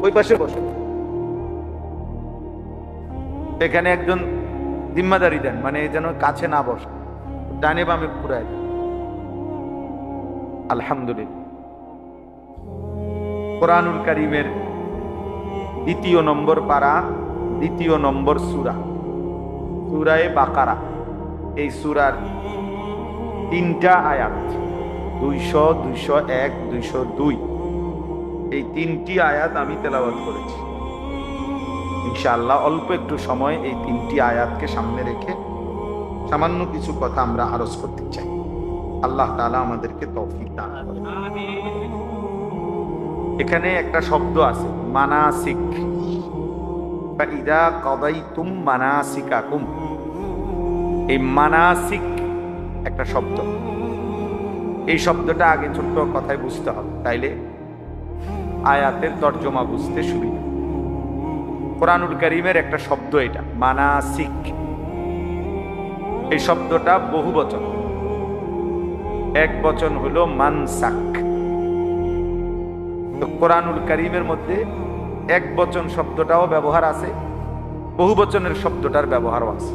ওই পাশে বসো। এখানে একজন জিম্মাদারি দেন, মানে যেন কাছে না বসে, ডানে বামে পুরাই। আলহামদুলিল্লাহ। কোরআনুল কারীমের ২য় নম্বর পারা, ২য় নম্বর সূরা, সূরায়ে বাকারা। এই সূরার 3টা আয়াত, 200, 201, 202, এই 3টি আয়াত আমি তেলাওয়াত করেছি। ইনশাআল্লাহ অল্প একটু সময় এই 3টি আয়াতকে সামনে রেখে সামান্য কিছু কথা আমরা আরজ করতে চাই। আল্লাহ তাআলা আমাদেরকে তৌফিক দান করেন। এখানে একটা শব্দ আছে মানাসিক, ফাইদা কাদাইতুম মানাসিকাকুম। এই মানাসিক একটা শব্দ, এই শব্দটা আগে ছোট্ট কথায় বুঝতে হবে, তাইলে আয়াতের তর্জমা বুঝতে সুবিধা। কোরআনুল কারীমের একটা শব্দ এটা মানাসিক, এই শব্দটা বহু বচন, এক বচন হলো মানসাক। তো কোরআনুল কারীমের মধ্যে এক বচন শব্দটাও ব্যবহার আছে, বহু বচনের শব্দটার ব্যবহারও আছে।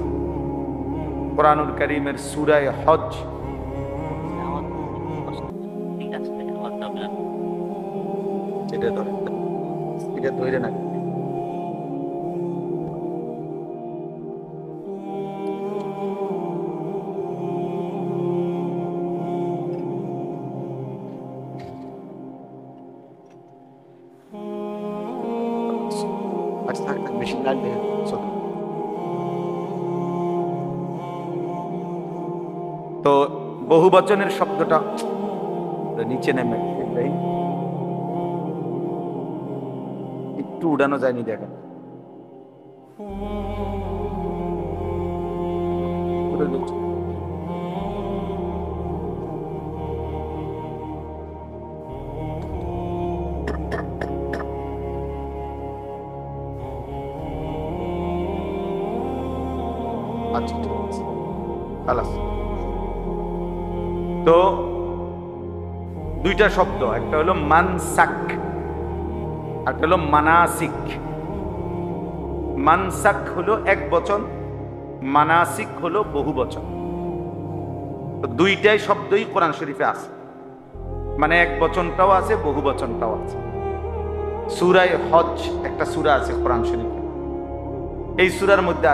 কোরআনুল কারীমের সূরায়ে হজ, এটা ধরে না, বেশি লাগবে। তো বহু বচনের শব্দটা নিচে নেমে একটু উড়ানো যায়নি, দেখেন আচ্ছা ঠিক আছে, খালাস। তো দুইটা শব্দ, একটা হলো মানসাক, একটা হলো মানাসিক। মানসাক হলো এক বচন, মানাসিক হলো বহু বচন। তো দুইটাই শব্দই কোরআন শরীফে আছে, মানে এক বচনটাও আছে, বহু বচনটাও আছে। সূরায়ে হজ একটা সূরা আছে কোরআন শরীফে, এই সূরার মধ্যে